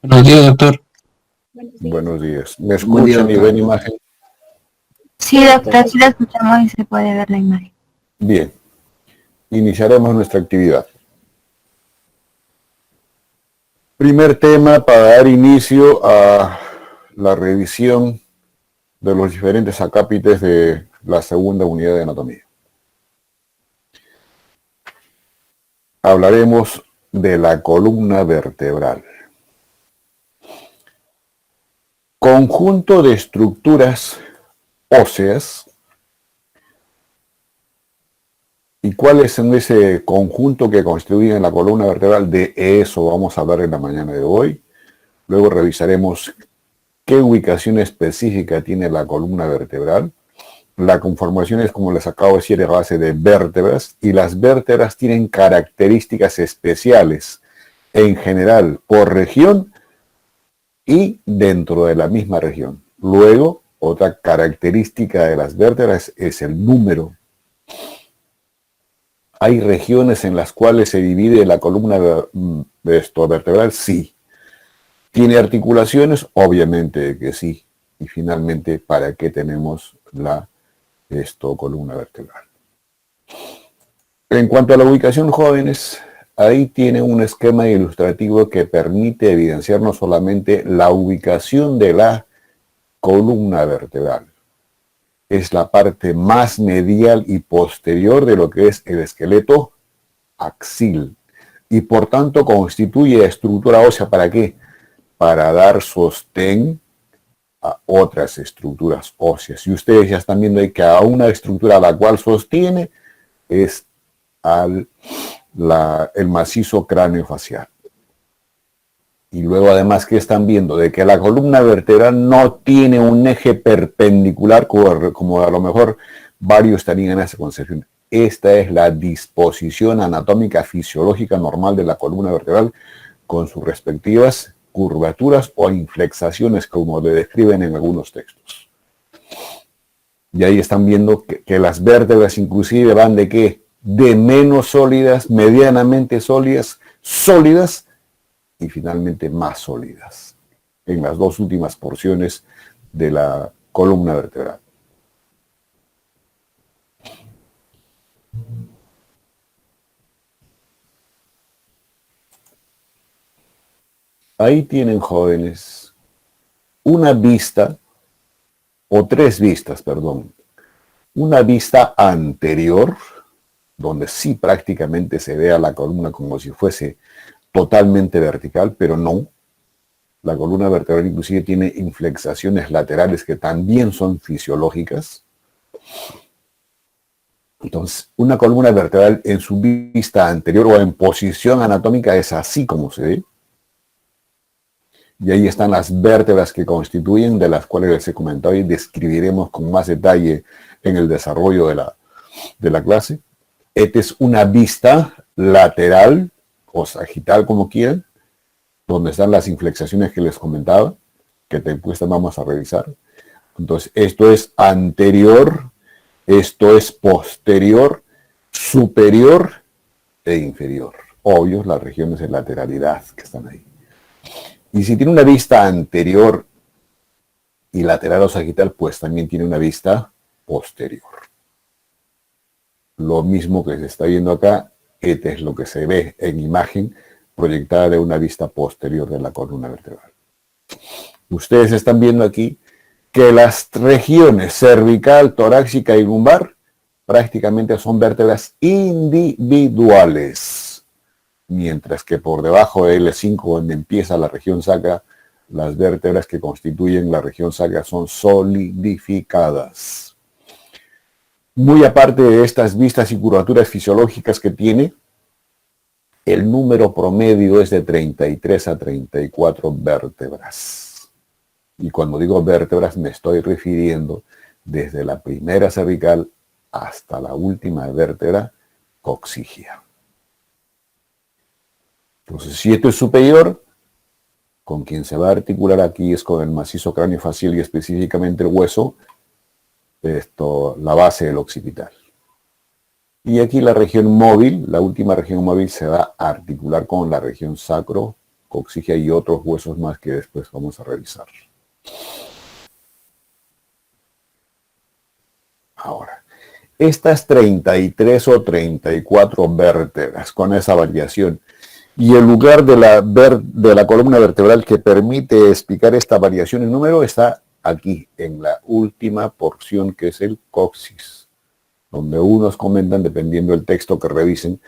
Buenos días, doctor. Buenos días. ¿Me Buen día, escuchan y doctor. ven imagen? Sí, doctor, sí la escuchamos y se puede ver la imagen. Bien. Iniciaremos nuestra actividad. Primer tema para dar inicio a la revisión de los diferentes acápites de la segunda unidad de anatomía. Hablaremos de la columna vertebral. Conjunto de estructuras óseas. ¿Y cuáles son ese conjunto que constituyen la columna vertebral? De eso vamos a hablar en la mañana de hoy. Luego revisaremos qué ubicación específica tiene la columna vertebral. La conformación es, como les acabo de decir, a base de vértebras, y las vértebras tienen características especiales, en general, por región y dentro de la misma región. Luego, otra característica de las vértebras es el número. ¿Hay regiones en las cuales se divide la columna vertebral? Sí. ¿Tiene articulaciones? Obviamente que sí. Y finalmente, ¿para qué tenemos la columna vertebral? En cuanto a la ubicación, jóvenes, ahí tiene un esquema ilustrativo que permite evidenciar no solamente la ubicación de la columna vertebral, es la parte más medial y posterior de lo que es el esqueleto axil, y por tanto constituye estructura ósea. ¿Para qué? Para dar sostén a otras estructuras óseas. Y ustedes ya están viendo ahí que a una estructura a la cual sostiene es el macizo cráneo facial. Y luego además que están viendo de que la columna vertebral no tiene un eje perpendicular como a lo mejor varios estarían en esa concepción. Esta es la disposición anatómica fisiológica normal de la columna vertebral con sus respectivas curvaturas o inflexaciones, como le describen en algunos textos. Y ahí están viendo que las vértebras inclusive van de qué? De menos sólidas, medianamente sólidas, sólidas y finalmente más sólidas en las dos últimas porciones de la columna vertebral. Ahí tienen, jóvenes, una vista, o tres vistas, perdón. Una vista anterior, donde sí prácticamente se ve a la columna como si fuese totalmente vertical, pero no. La columna vertebral inclusive tiene inflexaciones laterales que también son fisiológicas. Entonces, una columna vertebral en su vista anterior o en posición anatómica es así como se ve. Y ahí están las vértebras que constituyen, de las cuales les he comentado y describiremos con más detalle en el desarrollo de la clase. Esta es una vista lateral o sagital, como quieran, donde están las inflexaciones que les comentaba, que después vamos a revisar. Entonces, esto es anterior, esto es posterior, superior e inferior. Obvio, las regiones de lateralidad que están ahí. Y si tiene una vista anterior y lateral o sagital, pues también tiene una vista posterior. Lo mismo que se está viendo acá, este es lo que se ve en imagen proyectada de una vista posterior de la columna vertebral. Ustedes están viendo aquí que las regiones cervical, torácica y lumbar prácticamente son vértebras individuales, mientras que por debajo de L5, donde empieza la región sacra, las vértebras que constituyen la región sacra son solidificadas. Muy aparte de estas vistas y curvaturas fisiológicas que tiene, el número promedio es de 33 a 34 vértebras. Y cuando digo vértebras me estoy refiriendo desde la primera cervical hasta la última vértebra coxígea. Entonces, si esto es superior, con quien se va a articular aquí es con el macizo cráneo facial y específicamente el hueso, la base del occipital. Y aquí la región móvil, la última región móvil, se va a articular con la región sacro coxigia y otros huesos más que después vamos a revisar. Ahora, estas 33 o 34 vértebras con esa variación y el lugar de la columna vertebral que permite explicar esta variación en número está aquí, en la última porción que es el coxis, donde unos comentan, dependiendo del texto que revisen,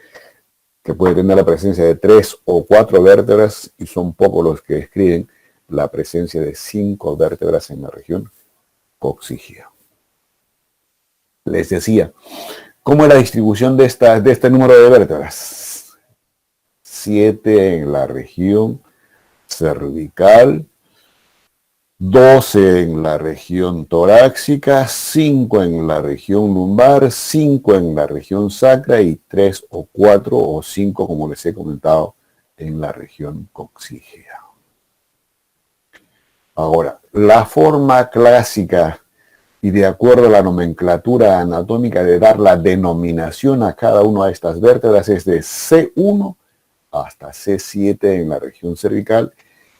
que puede tener la presencia de 3 o 4 vértebras y son pocos los que describen la presencia de 5 vértebras en la región coxígea. Les decía, ¿cómo es la distribución de este número de vértebras? 7 en la región cervical, 12 en la región torácica, 5 en la región lumbar, 5 en la región sacra y 3 o 4 o 5, como les he comentado, en la región coxígea. Ahora, la forma clásica y de acuerdo a la nomenclatura anatómica de dar la denominación a cada una de estas vértebras es de C1 hasta C7 en la región cervical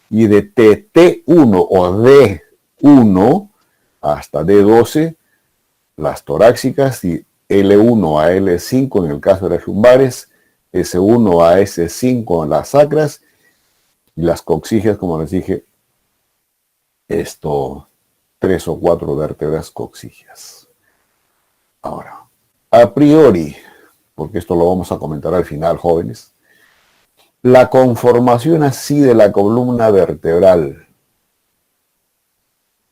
y de TT1 o D1 hasta D12 las torácicas y L1 a L5 en el caso de las lumbares, S1 a S5 en las sacras y las coxígeas, como les dije, 3 o 4 vértebras coxígeas. Ahora, a priori, porque esto lo vamos a comentar al final, jóvenes, la conformación así de la columna vertebral,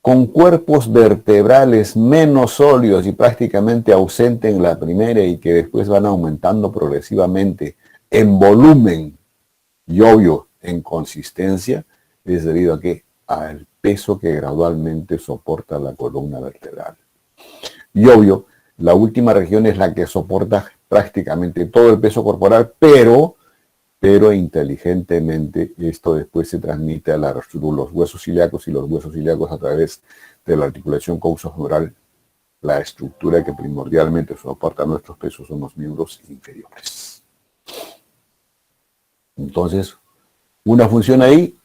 con cuerpos vertebrales menos sólidos y prácticamente ausentes en la primera y que después van aumentando progresivamente en volumen y obvio en consistencia, es debido a que al peso que gradualmente soporta la columna vertebral. Y obvio, la última región es la que soporta prácticamente todo el peso corporal, pero inteligentemente esto después se transmite a los huesos ilíacos y los huesos ilíacos a través de la articulación coxofemoral, la estructura que primordialmente soporta nuestros pesos son los miembros inferiores. Entonces, una función ahí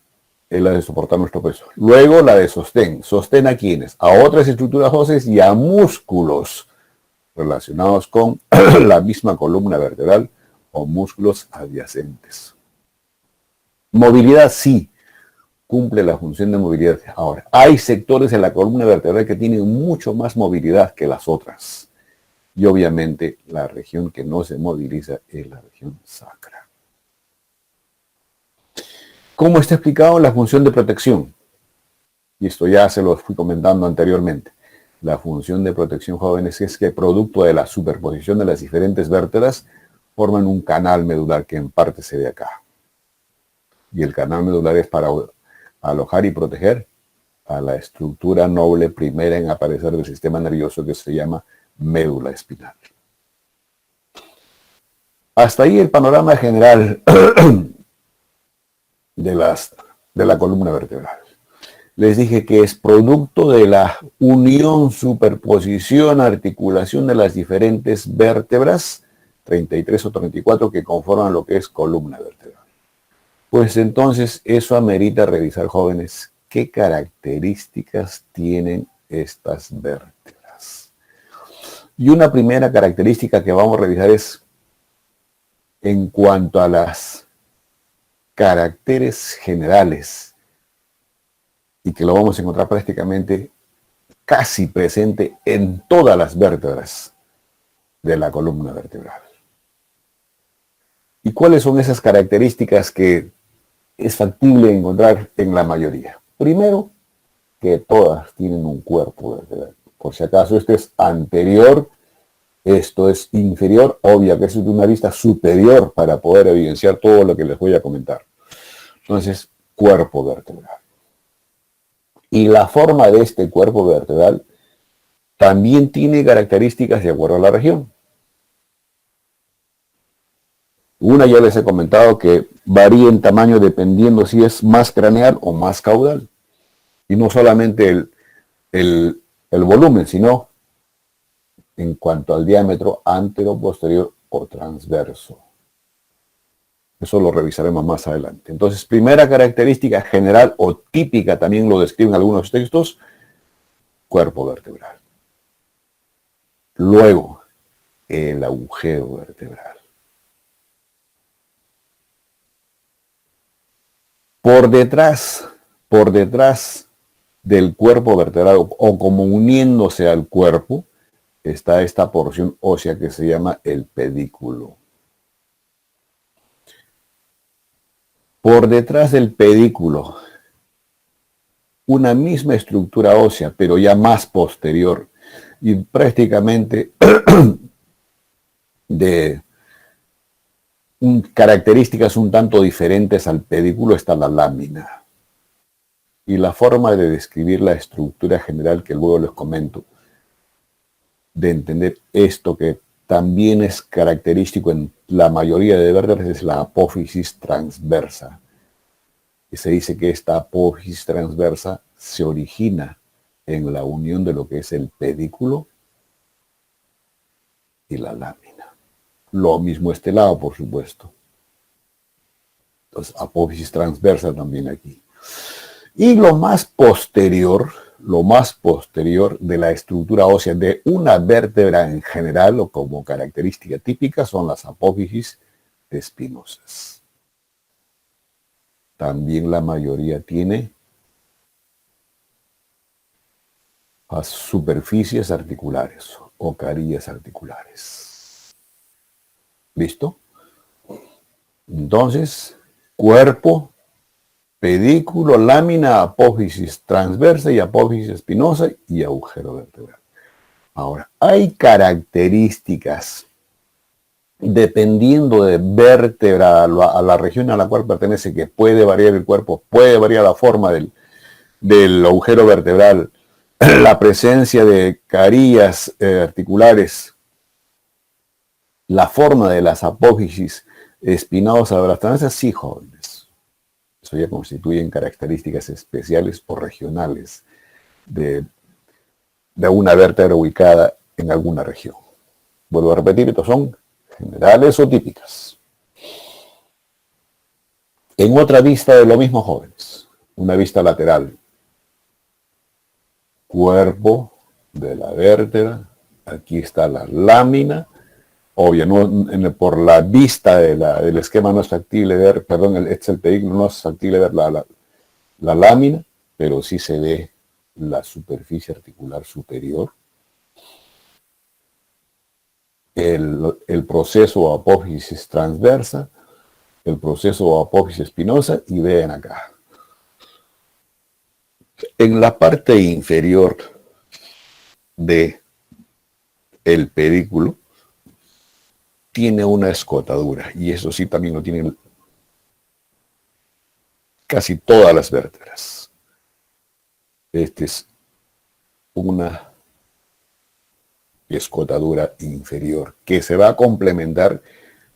es la de soportar nuestro peso. Luego la de sostén. ¿Sostén a quiénes? A otras estructuras óseas y a músculos relacionados con la misma columna vertebral o músculos adyacentes. Movilidad sí, cumple la función de movilidad. Ahora, hay sectores en la columna vertebral que tienen mucho más movilidad que las otras. Y obviamente la región que no se moviliza es la región sacra. ¿Cómo está explicado la función de protección? Y esto ya se lo fui comentando anteriormente. La función de protección, jóvenes, es que producto de la superposición de las diferentes vértebras forman un canal medular que en parte se ve acá. Y el canal medular es para alojar y proteger a la estructura noble primera en aparecer del sistema nervioso que se llama médula espinal. Hasta ahí el panorama general de la columna vertebral. Les dije que es producto de la unión, superposición, articulación de las diferentes vértebras, 33 o 34 que conforman lo que es columna vertebral. Pues entonces eso amerita revisar, jóvenes, qué características tienen estas vértebras. Y una primera característica que vamos a revisar es en cuanto a las caracteres generales y que lo vamos a encontrar prácticamente casi presente en todas las vértebras de la columna vertebral. ¿Y cuáles son esas características que es factible encontrar en la mayoría? Primero, que todas tienen un cuerpo vertebral. Por si acaso este es anterior, esto es inferior, obvio que es de una vista superior para poder evidenciar todo lo que les voy a comentar. Entonces, cuerpo vertebral. Y la forma de este cuerpo vertebral también tiene características de acuerdo a la región. Una ya les he comentado que varía en tamaño dependiendo si es más craneal o más caudal. Y no solamente el volumen, sino en cuanto al diámetro antero, posterior o transverso. Eso lo revisaremos más adelante. Entonces, primera característica general o típica, también lo describen algunos textos, cuerpo vertebral. Luego, el agujero vertebral. Por detrás del cuerpo vertebral o como uniéndose al cuerpo, está esta porción ósea que se llama el pedículo. Por detrás del pedículo, una misma estructura ósea, pero ya más posterior y prácticamente de características un tanto diferentes al pedículo está la lámina. Y la forma de describir la estructura general que luego les comento, de entender esto que también es característico en la mayoría de vértebras, es la apófisis transversa. Y se dice que esta apófisis transversa se origina en la unión de lo que es el pedículo y la lámina. Lo mismo este lado, por supuesto. Entonces, apófisis transversa también aquí. Y lo más posterior de la estructura ósea de una vértebra en general o como característica típica son las apófisis espinosas. También la mayoría tiene las superficies articulares o carillas articulares. ¿Listo? Entonces, cuerpo, pedículo, lámina, apófisis transversa y apófisis espinosa y agujero vertebral. Ahora, hay características dependiendo de vértebra a la región a la cual pertenece, que puede variar el cuerpo, puede variar la forma del agujero vertebral, la presencia de carillas articulares, la forma de las apófisis espinosas de las transversas, sí, jóvenes. Eso ya constituyen características especiales o regionales de una vértebra ubicada en alguna región. Vuelvo a repetir, estos son generales o típicas. En otra vista de lo mismo, jóvenes, una vista lateral. Cuerpo de la vértebra, aquí está la lámina. Obvio, por la vista del esquema no es factible ver, perdón, este es el pedículo, no es factible ver la lámina, pero sí se ve la superficie articular superior. El proceso apófisis transversa, el proceso apófisis espinosa, y vean acá. En la parte inferior de el pedículo tiene una escotadura, y eso sí también lo tienen casi todas las vértebras. Esta es una escotadura inferior que se va a complementar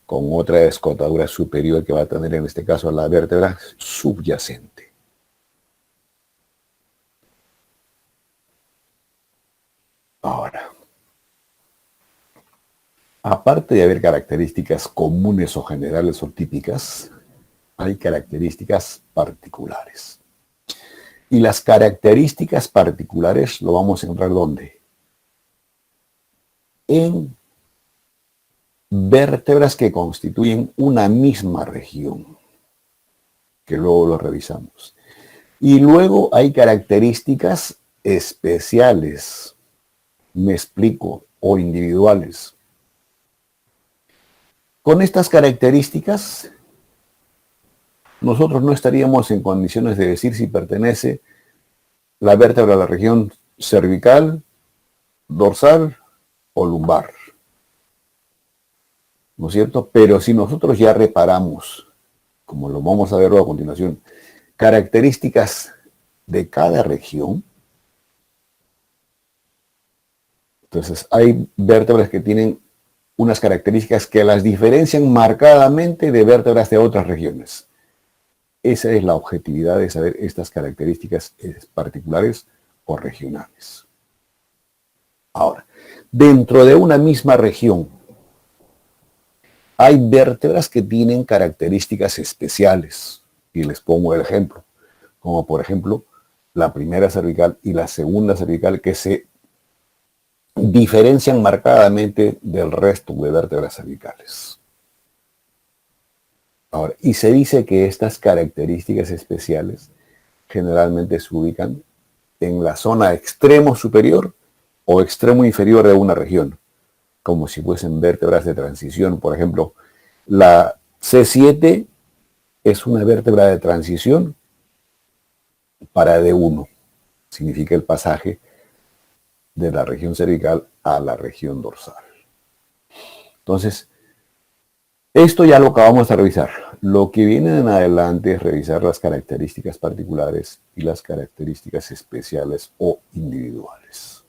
con otra escotadura superior que va a tener en este caso la vértebra subyacente. Ahora, aparte de haber características comunes o generales o típicas, hay características particulares. Y las características particulares lo vamos a encontrar ¿dónde? En vértebras que constituyen una misma región, que luego lo revisamos. Y luego hay características especiales, me explico, o individuales. Con estas características, nosotros no estaríamos en condiciones de decir si pertenece la vértebra a la región cervical, dorsal o lumbar. ¿No es cierto? Pero si nosotros ya reparamos, como lo vamos a ver a continuación, características de cada región, entonces hay vértebras que tienen unas características que las diferencian marcadamente de vértebras de otras regiones. Esa es la objetividad de saber estas características particulares o regionales. Ahora, dentro de una misma región, hay vértebras que tienen características especiales. Y les pongo el ejemplo. Como por ejemplo, la primera cervical y la segunda cervical que se diferencian marcadamente del resto de vértebras cervicales. Ahora, y se dice que estas características especiales generalmente se ubican en la zona extremo superior o extremo inferior de una región, como si fuesen vértebras de transición. Por ejemplo, la C7 es una vértebra de transición para D1. Significa el pasaje de la región cervical a la región dorsal. Entonces, esto ya lo acabamos de revisar. Lo que viene en adelante es revisar las características particulares y las características especiales o individuales.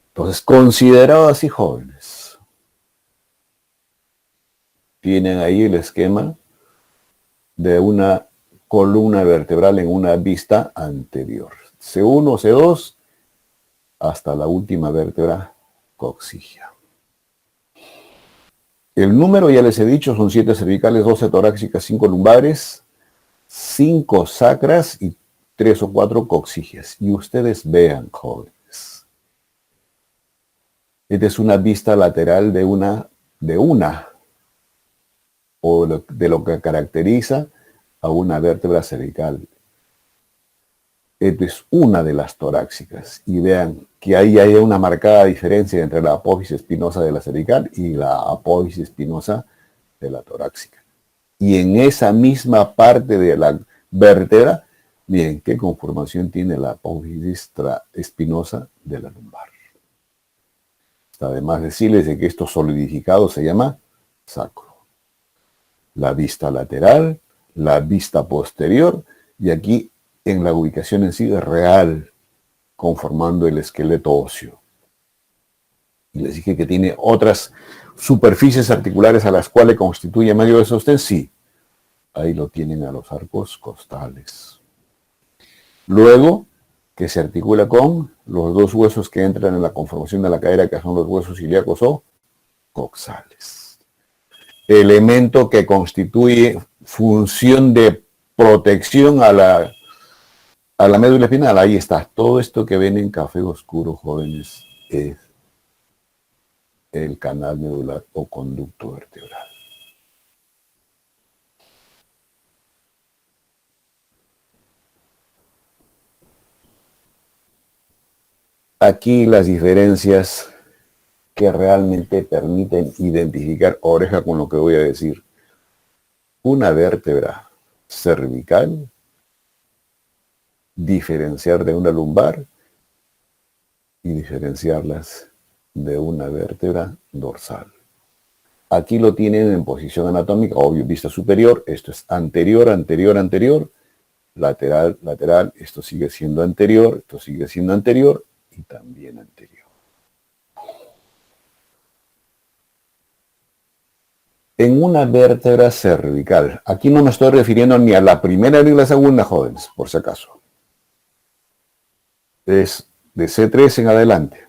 Entonces, considerados así, jóvenes, tienen ahí el esquema de una columna vertebral en una vista anterior. C1, C2, hasta la última vértebra coxígea. El número, ya les he dicho, son 7 cervicales, 12 torácicas, 5 lumbares, 5 sacras y 3 o 4 coxígeas. Y ustedes vean, jóvenes. Esta es una vista lateral de una, o de lo que caracteriza a una vértebra cervical. Esta es una de las torácicas. Y vean que ahí hay una marcada diferencia entre la apófisis espinosa de la cervical y la apófisis espinosa de la torácica. Y en esa misma parte de la vértebra, miren qué conformación tiene la apófisis espinosa de la lumbar. Está además decirles de que esto solidificado se llama sacro. La vista lateral, la vista posterior, y aquí en la ubicación en sí real, conformando el esqueleto óseo. Y les dije que tiene otras superficies articulares a las cuales constituye medio de sostén, sí. Ahí lo tienen a los arcos costales. Luego, que se articula con los dos huesos que entran en la conformación de la cadera, que son los huesos ilíacos o coxales. Elemento que constituye función de protección a la médula espinal. Ahí está. Todo esto que ven en café oscuro, jóvenes, es el canal medular o conducto vertebral. Aquí las diferencias que realmente permiten identificar oreja con lo que voy a decir. Una vértebra cervical, diferenciar de una lumbar y diferenciarlas de una vértebra dorsal. Aquí lo tienen en posición anatómica, obvio, vista superior. Esto es anterior, anterior, anterior. Lateral, lateral. Esto sigue siendo anterior, esto sigue siendo anterior y también anterior. En una vértebra cervical, aquí no me estoy refiriendo ni a la primera ni a la segunda, jóvenes, por si acaso. Es de C3 en adelante.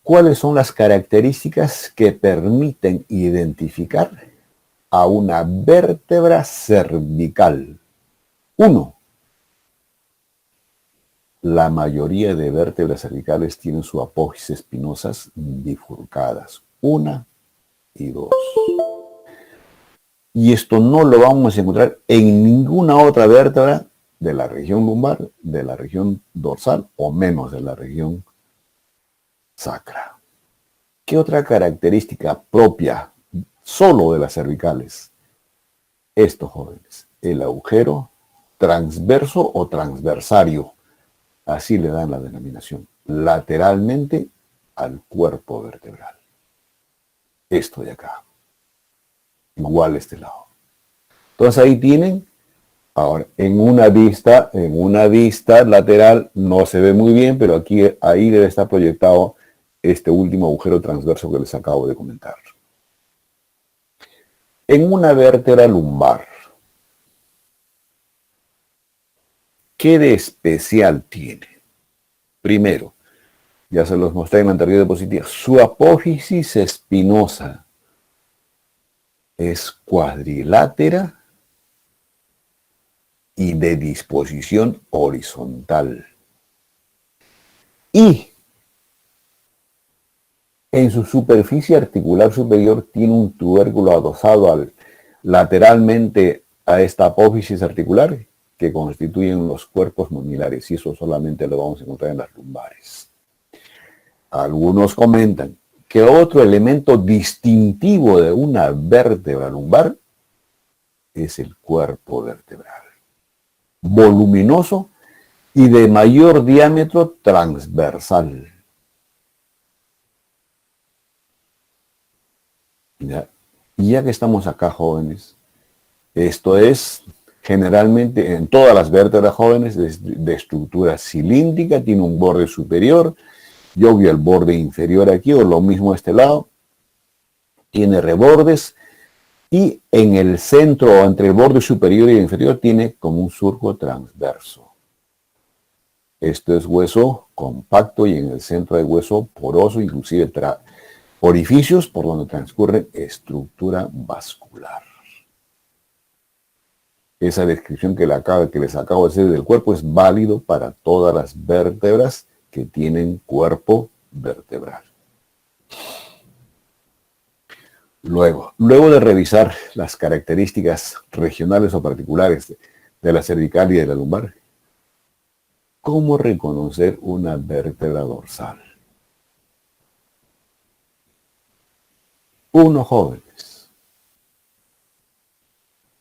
¿Cuáles son las características que permiten identificar a una vértebra cervical? 1. La mayoría de vértebras cervicales tienen su apófisis espinosas bifurcadas. 1 y 2. Y esto no lo vamos a encontrar en ninguna otra vértebra de la región lumbar, de la región dorsal o menos de la región sacra. ¿Qué otra característica propia solo de las cervicales? Esto, jóvenes, el agujero transverso o transversario. Así le dan la denominación. Lateralmente al cuerpo vertebral. Esto de acá. Igual este lado. Entonces ahí tienen. Ahora, en una vista lateral no se ve muy bien, pero ahí debe estar proyectado este último agujero transverso que les acabo de comentar. En una vértebra lumbar, ¿qué de especial tiene? Primero, Ya se los mostré en la anterior diapositiva. Su apófisis espinosa es cuadrilátera y de disposición horizontal. Y en su superficie articular superior tiene un tubérculo adosado lateralmente a esta apófisis articular que constituyen los cuerpos mamilares, y eso solamente lo vamos a encontrar en las lumbares. Algunos comentan que otro elemento distintivo de una vértebra lumbar es el cuerpo vertebral, voluminoso y de mayor diámetro transversal. Y ya que estamos acá, jóvenes, esto es generalmente en todas las vértebras jóvenes de estructura cilíndrica, tiene un borde superior, yo vi el borde inferior aquí, o lo mismo a este lado, tiene rebordes, y en el centro, entre el borde superior y el inferior, tiene como un surco transverso. Esto es hueso compacto y en el centro hay hueso poroso, inclusive orificios por donde transcurre estructura vascular. Esa descripción que les acabo de hacer del cuerpo es válido para todas las vértebras que tienen cuerpo vertebral. Luego de revisar las características regionales o particulares de la cervical y de la lumbar, ¿cómo reconocer una vértebra dorsal? Uno, jóvenes.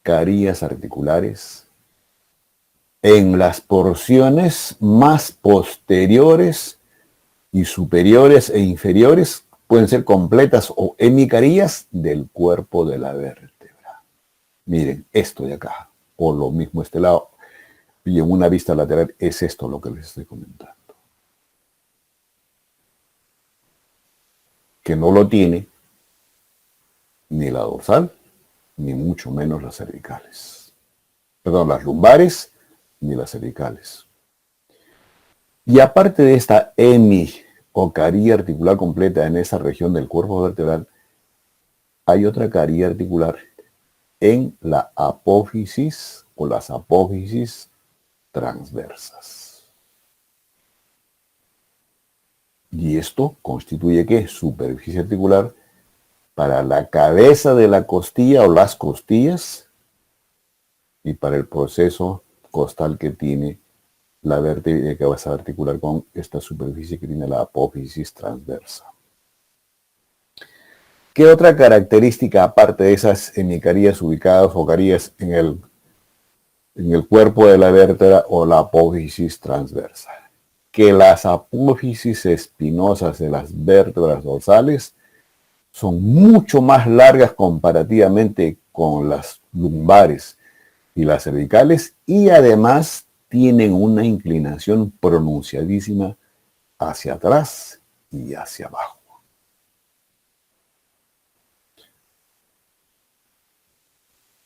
Carías articulares en las porciones más posteriores y superiores e inferiores, pueden ser completas o hemicarías del cuerpo de la vértebra. Miren, esto de acá, o lo mismo este lado, y en una vista lateral es esto lo que les estoy comentando. Que no lo tiene ni la dorsal, ni mucho menos las cervicales. Perdón, las lumbares, ni las cervicales. Y aparte de esta o caría articular completa en esa región del cuerpo vertebral, hay otra caría articular en la apófisis o las apófisis transversas. Y esto constituye ¿qué? Superficie articular para la cabeza de la costilla o las costillas y para el proceso costal que tiene la vértebra que vas a articular con esta superficie que tiene la apófisis transversa. ¿Qué otra característica, aparte de esas hemicarías ubicadas o carías en el cuerpo de la vértebra o la apófisis transversa? Que las apófisis espinosas de las vértebras dorsales son mucho más largas comparativamente con las lumbares y las cervicales, y además tienen una inclinación pronunciadísima hacia atrás y hacia abajo.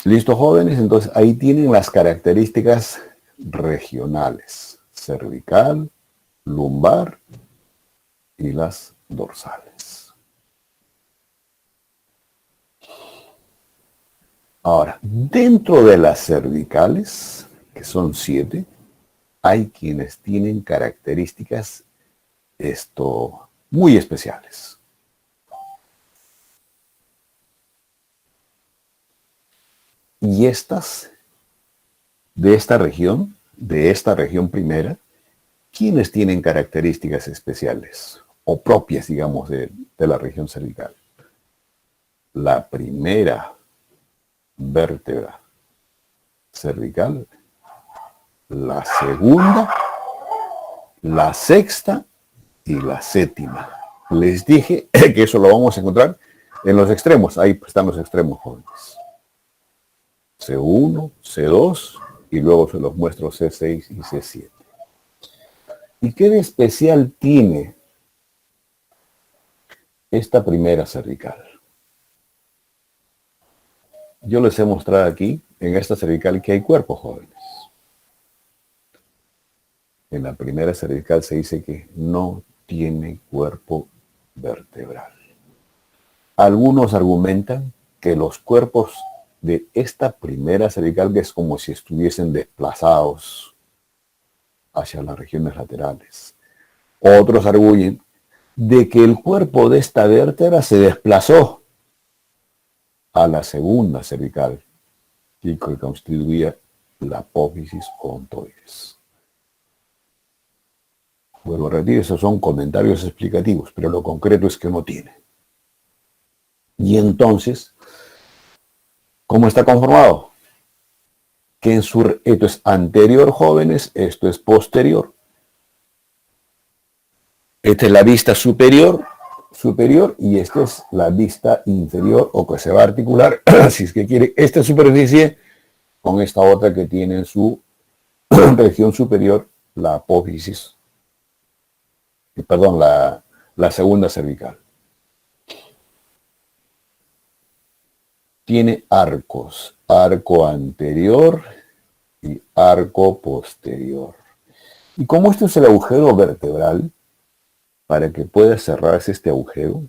¿Listo, jóvenes? Entonces ahí tienen las características regionales: cervical, lumbar y las dorsales. Ahora, dentro de las cervicales, que son 7, hay quienes tienen características muy especiales. Y estas, de esta región primera, ¿quiénes tienen características especiales o propias, digamos, de la región cervical? La primera vértebra cervical, la segunda, la sexta y la séptima. Les dije que eso lo vamos a encontrar en los extremos. Ahí están los extremos, jóvenes. C1, C2 y luego se los muestro C6 y C7. ¿Y qué de especial tiene esta primera cervical? Yo les he mostrado aquí, en esta cervical, que hay cuerpos, jóvenes. En la primera cervical se dice que no tiene cuerpo vertebral. Algunos argumentan que los cuerpos de esta primera cervical es como si estuviesen desplazados hacia las regiones laterales. Otros arguyen de que el cuerpo de esta vértebra se desplazó a la segunda cervical y que constituía la apófisis odontoides. Vuelvo a repetir, esos son comentarios explicativos, pero lo concreto es que no tiene. Y entonces, ¿cómo está conformado? Que esto es anterior, jóvenes, esto es posterior. Esta es la vista superior, y esta es la vista inferior, o que se va a articular, si es que quiere, esta superficie con esta otra que tiene en su región superior la apófisis, perdón, la segunda cervical. Tiene arcos, arco anterior y arco posterior. Y como esto es el agujero vertebral, para que pueda cerrarse este agujero,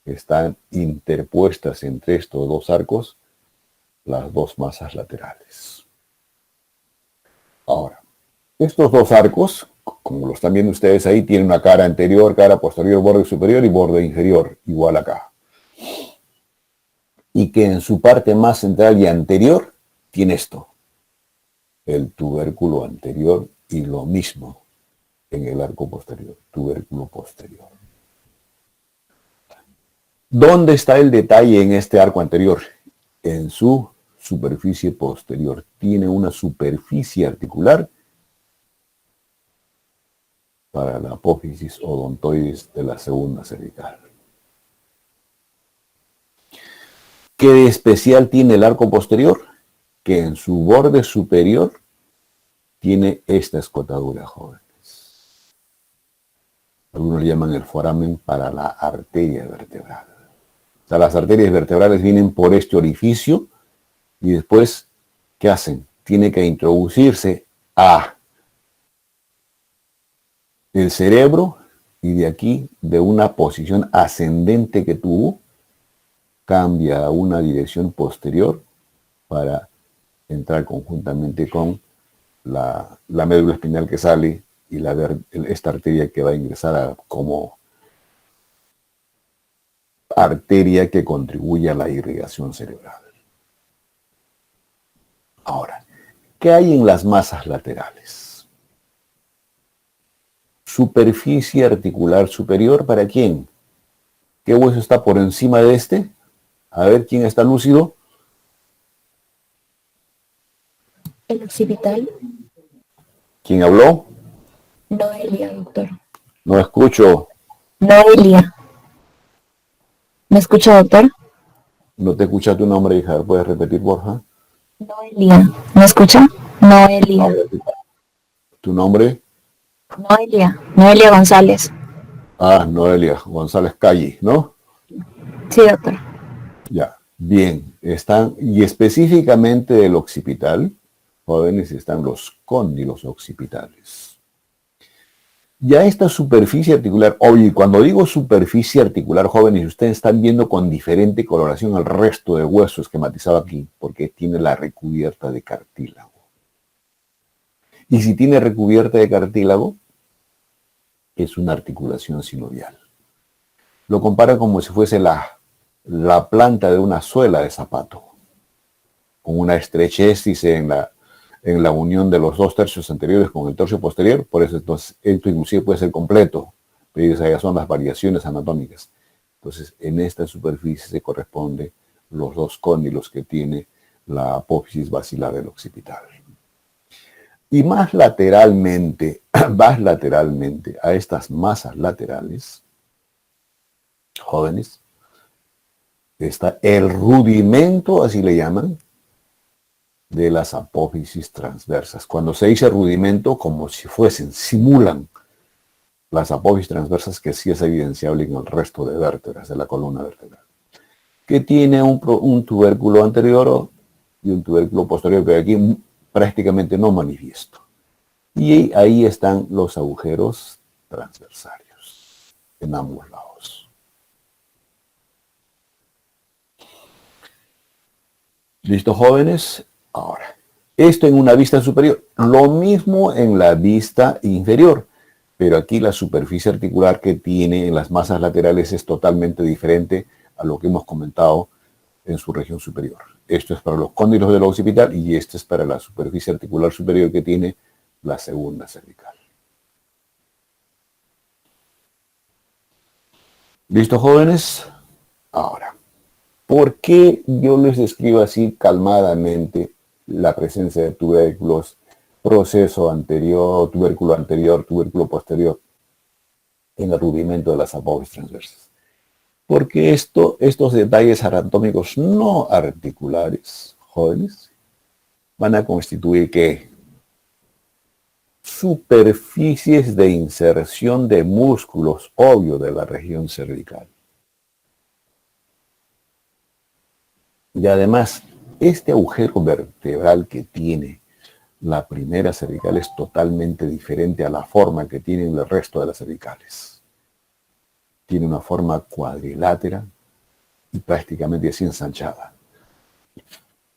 están interpuestas entre estos dos arcos las dos masas laterales. Ahora, estos dos arcos, como lo están viendo ustedes ahí, tienen una cara anterior, cara posterior, borde superior y borde inferior, igual acá. Y que en su parte más central y anterior tiene esto, el tubérculo anterior, y lo mismo en el arco posterior, tubérculo posterior. ¿Dónde está el detalle en este arco anterior? En su superficie posterior. Tiene una superficie articular para la apófisis odontoides de la segunda cervical. ¿Qué de especial tiene el arco posterior? Que en su borde superior tiene esta escotadura, jóvenes. Algunos le llaman el foramen para la arteria vertebral. O sea, las arterias vertebrales vienen por este orificio y después, ¿qué hacen? Tiene que introducirse a el cerebro y de aquí, de una posición ascendente que tuvo, cambia a una dirección posterior para entrar conjuntamente con la médula espinal que sale y esta arteria que va a ingresar como arteria que contribuye a la irrigación cerebral. Ahora, ¿qué hay en las masas laterales? Superficie articular superior, ¿para quién? ¿Qué hueso está por encima de este? A ver, ¿quién está lúcido? El occipital. ¿Quién habló? Noelia, doctor. No escucho. Noelia. ¿Me escucha, doctor? No te escucha tu nombre, hija. ¿Puedes repetir, porfa? Noelia. ¿Me escucha? Noelia. Ahora, ¿tu nombre? Noelia. Noelia González. Ah, Noelia González Calle, ¿no? Sí, doctor. Ya, bien. Están, y específicamente del occipital, jóvenes, están los cóndilos occipitales. Ya esta superficie articular, oye, cuando digo superficie articular, jóvenes, ustedes están viendo con diferente coloración el resto de hueso esquematizado aquí, porque tiene la recubierta de cartílago. Y si tiene recubierta de cartílago, es una articulación sinovial. Lo compara como si fuese la planta de una suela de zapato, con una estrechez, dice, en la unión de los dos tercios anteriores con el tercio posterior. Por eso entonces esto inclusive puede ser completo, pero esas son las variaciones anatómicas. Entonces en esta superficie se corresponden los dos cóndilos que tiene la apófisis basilar del occipital. Y más lateralmente a estas masas laterales, jóvenes, está el rudimento, así le llaman, de las apófisis transversas. Cuando se dice rudimento, como si simulan las apófisis transversas, que sí es evidenciable en el resto de vértebras de la columna vertebral, que tiene un tubérculo anterior y un tubérculo posterior, que aquí prácticamente no manifiesto. Y ahí están los agujeros transversarios. en ambos lados. ¿Listo, jóvenes? Ahora, esto en una vista superior. Lo mismo en la vista inferior, pero aquí la superficie articular que tiene en las masas laterales es totalmente diferente a lo que hemos comentado en su región superior. Esto es para los cóndilos del occipital y este es para la superficie articular superior que tiene la segunda cervical. ¿Listo, jóvenes? Ahora, ¿por qué yo les describo así calmadamente la presencia de tubérculos, proceso anterior, tubérculo posterior en el rudimento de las apófisis transversas? Porque estos detalles anatómicos no articulares, jóvenes, van a constituir ¿qué? Superficies de inserción de músculos, obvio, de la región cervical. Y además, este agujero vertebral que tiene la primera cervical es totalmente diferente a la forma que tienen el resto de las cervicales. Tiene una forma cuadrilátera y prácticamente así ensanchada.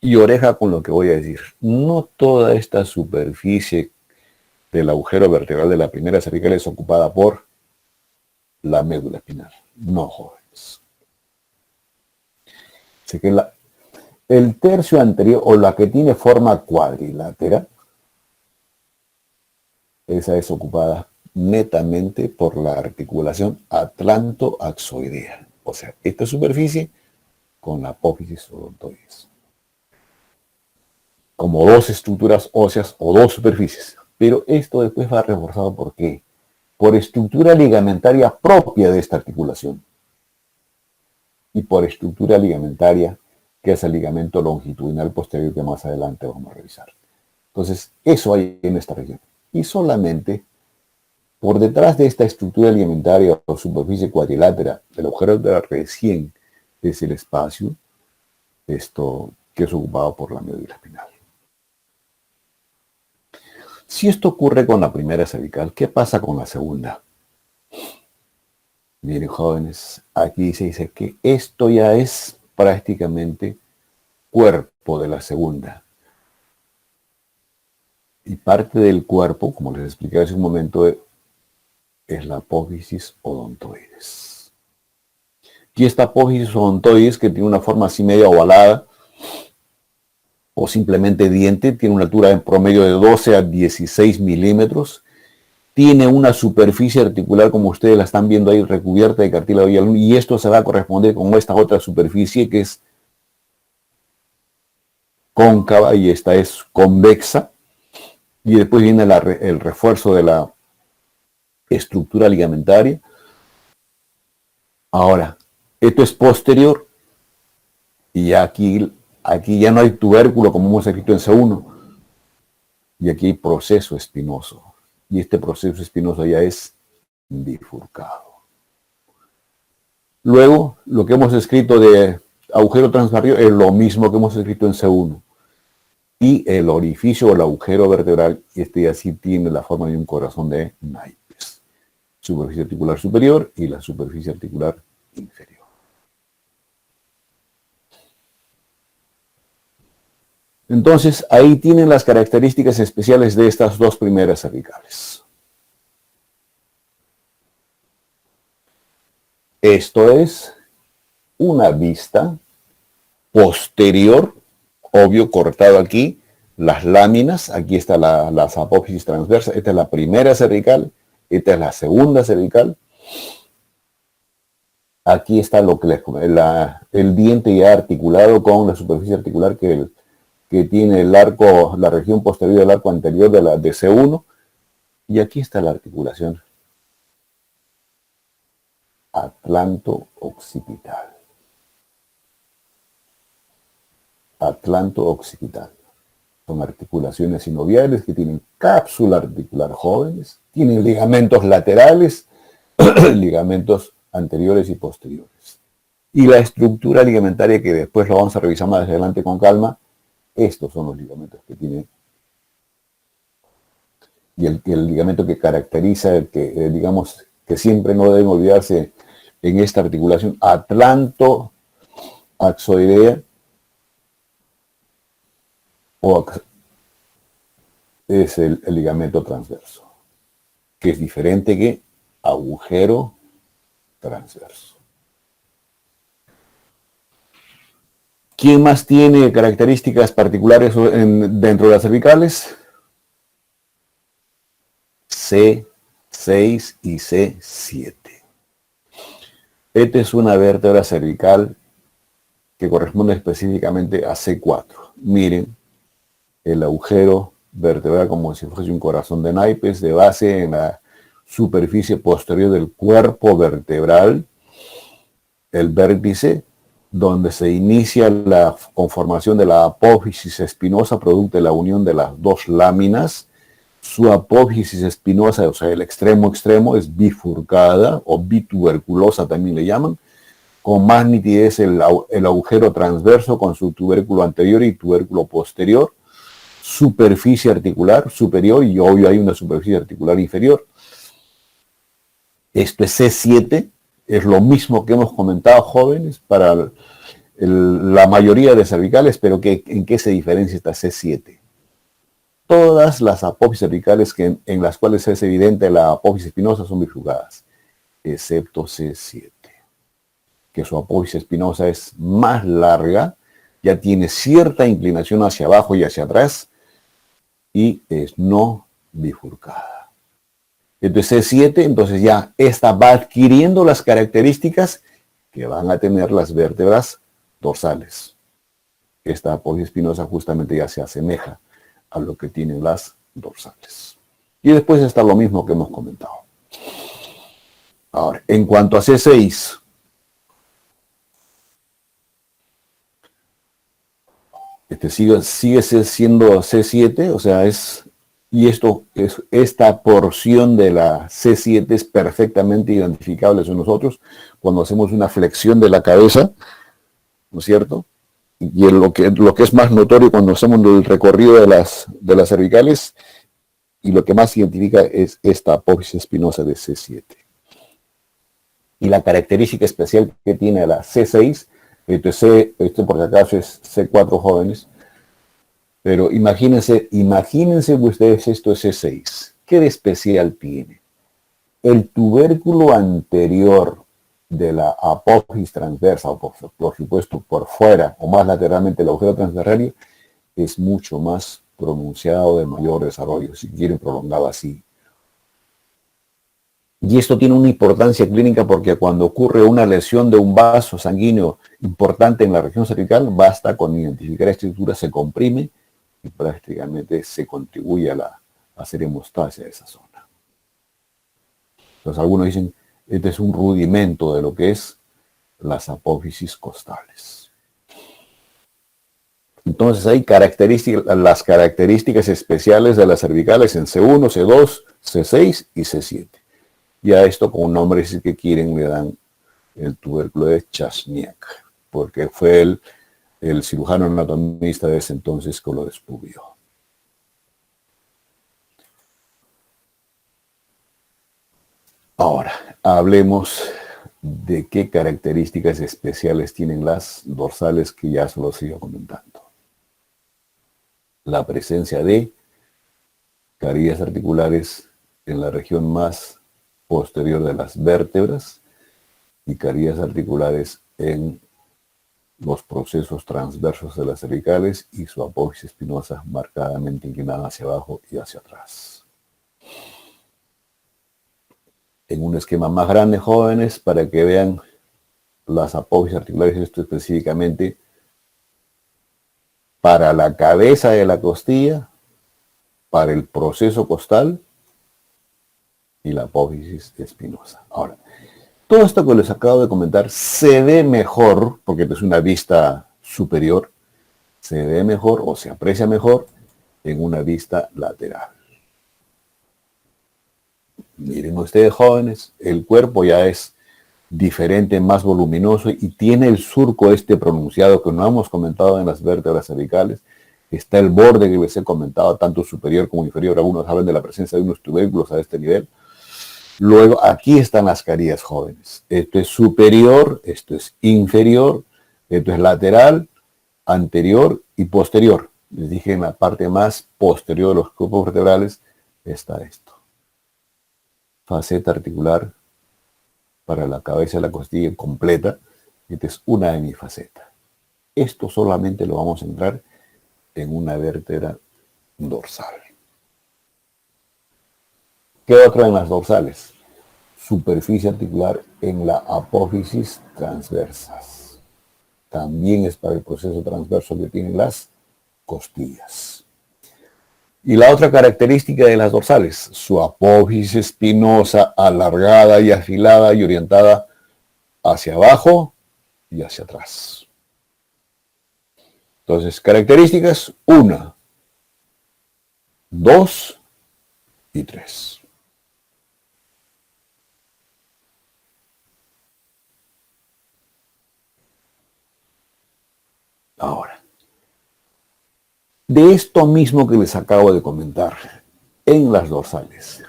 Y oreja con lo que voy a decir. No toda esta superficie del agujero vertebral de la primera cervical es ocupada por la médula espinal. No, jóvenes. Así que el tercio anterior, o la que tiene forma cuadrilátera, esa es ocupada netamente por la articulación atlantoaxoidea. O sea, esta superficie con la apófisis odontoides. Como dos estructuras óseas o dos superficies. Pero esto después va reforzado ¿por qué? Por estructura ligamentaria propia de esta articulación. Y por estructura ligamentaria que es el ligamento longitudinal posterior que más adelante vamos a revisar. Entonces, eso hay en esta región. Y solamente por detrás de esta estructura ligamentaria o superficie cuadrilátera del agujero recién es el espacio esto que es ocupado por la médula espinal. Si esto ocurre con la primera cervical, ¿qué pasa con la segunda? Miren, jóvenes, aquí se dice que esto ya es prácticamente cuerpo de la segunda. Y parte del cuerpo, como les expliqué hace un momento, es la apófisis odontoides. Y esta apófisis odontoides, que tiene una forma así media ovalada, o simplemente diente, tiene una altura en promedio de 12 a 16 milímetros, tiene una superficie articular, como ustedes la están viendo ahí, recubierta de cartílago hialurónico, y esto se va a corresponder con esta otra superficie que es cóncava y esta es convexa, y después viene el refuerzo de la estructura ligamentaria. Ahora, esto es posterior, y aquí ya no hay tubérculo como hemos escrito en C1, y aquí hay proceso espinoso, y este proceso espinoso ya es bifurcado. Luego, lo que hemos escrito de agujero transbarrio es lo mismo que hemos escrito en C1. Y el orificio o el agujero vertebral, este ya sí tiene la forma de un corazón de naipes. Superficie articular superior y la superficie articular inferior. Entonces, ahí tienen las características especiales de estas dos primeras cervicales. Esto es una vista posterior, obvio, cortado aquí, las láminas, aquí está las apófisis transversas, esta es la primera cervical, esta es la segunda cervical. Aquí está lo que el diente ya articulado con la superficie articular que tiene el arco, la región posterior del arco anterior de C1, y aquí está la articulación atlanto-occipital. Atlanto-occipital. Son articulaciones sinoviales que tienen cápsula articular jóvenes, tienen ligamentos laterales, ligamentos anteriores y posteriores. Y la estructura ligamentaria, que después lo vamos a revisar más adelante con calma, estos son los ligamentos que tiene. Y el ligamento que caracteriza, digamos, que siempre no deben olvidarse en esta articulación atlantoaxoidea es el ligamento transverso, que es diferente que agujero transverso. ¿Quién más tiene características particulares dentro de las cervicales? C6 y C7. Esta es una vértebra cervical que corresponde específicamente a C4. Miren el agujero vertebral como si fuese un corazón de naipes de base en la superficie posterior del cuerpo vertebral, el vértice donde se inicia la conformación de la apófisis espinosa producto de la unión de las dos láminas. Su apófisis espinosa, o sea, el extremo extremo, es bifurcada o bituberculosa también le llaman, con más nitidez el agujero transverso con su tubérculo anterior y tubérculo posterior, superficie articular superior y obvio hay una superficie articular inferior. Esto es C7, es lo mismo que hemos comentado, jóvenes, para la mayoría de cervicales, pero ¿en qué se diferencia esta C7? Todas las apófisis cervicales en las cuales es evidente la apófisis espinosa son bifurcadas, excepto C7, que su apófisis espinosa es más larga, ya tiene cierta inclinación hacia abajo y hacia atrás, y es no bifurcada. Entonces C7, entonces ya esta va adquiriendo las características que van a tener las vértebras dorsales. Esta apófisis espinosa justamente ya se asemeja a lo que tienen las dorsales. Y después está lo mismo que hemos comentado. Ahora, en cuanto a C6, sigue siendo C7, o sea, esta porción de la C7 es perfectamente identificable en nosotros cuando hacemos una flexión de la cabeza, ¿no es cierto? Y lo que es más notorio cuando hacemos el recorrido de las cervicales, y lo que más identifica es esta apófisis espinosa de C7. Y la característica especial que tiene la C6, esto por si acaso es C4 jóvenes, pero imagínense ustedes esto es C6. ¿Qué de especial tiene? El tubérculo anterior de la apófisis transversa, o por supuesto por fuera o más lateralmente el agujero transversal, es mucho más pronunciado, de mayor desarrollo, si quieren prolongado así. Y esto tiene una importancia clínica porque cuando ocurre una lesión de un vaso sanguíneo importante en la región cervical, basta con identificar esta estructura, se comprime y prácticamente se contribuye a hacer hemostasia de esa zona. Entonces algunos dicen, este es un rudimento de lo que es las apófisis costales. Entonces hay las características especiales de las cervicales en C1, C2, C6 y C7. Y a esto con nombres que quieren le dan el tubérculo de Chasniak, porque fue el cirujano anatomista de ese entonces que lo descubrió. Ahora, hablemos de qué características especiales tienen las dorsales que ya se los sigo comentando. La presencia de carillas articulares en la región más posterior de las vértebras y carillas articulares en los procesos transversos de las cervicales y su apófisis espinosa marcadamente inclinada hacia abajo y hacia atrás. En un esquema más grande, jóvenes, para que vean las apófisis articulares, esto específicamente para la cabeza de la costilla, para el proceso costal y la apófisis espinosa. Ahora, todo esto que les acabo de comentar se ve mejor, porque es una vista superior, se ve mejor o se aprecia mejor en una vista lateral. Miren ustedes, jóvenes, el cuerpo ya es diferente, más voluminoso y tiene el surco este pronunciado que no hemos comentado en las vértebras cervicales. Está el borde que les he comentado, tanto superior como inferior. Algunos hablan de la presencia de unos tubérculos a este nivel. Luego, aquí están las carillas jóvenes. Esto es superior, esto es inferior, esto es lateral, anterior y posterior. Les dije, en la parte más posterior de los cuerpos vertebrales está esto. Faceta articular para la cabeza de la costilla completa. Esta es una hemifaceta. Esto solamente lo vamos a entrar en una vértebra dorsal. ¿Qué otro en las dorsales? Superficie articular en la apófisis transversas. También es para el proceso transverso que tienen las costillas. Y la otra característica de las dorsales, su apófisis espinosa, alargada y afilada y orientada hacia abajo y hacia atrás. Entonces, características 1, 2 y 3. Ahora, de esto mismo que les acabo de comentar, en las dorsales,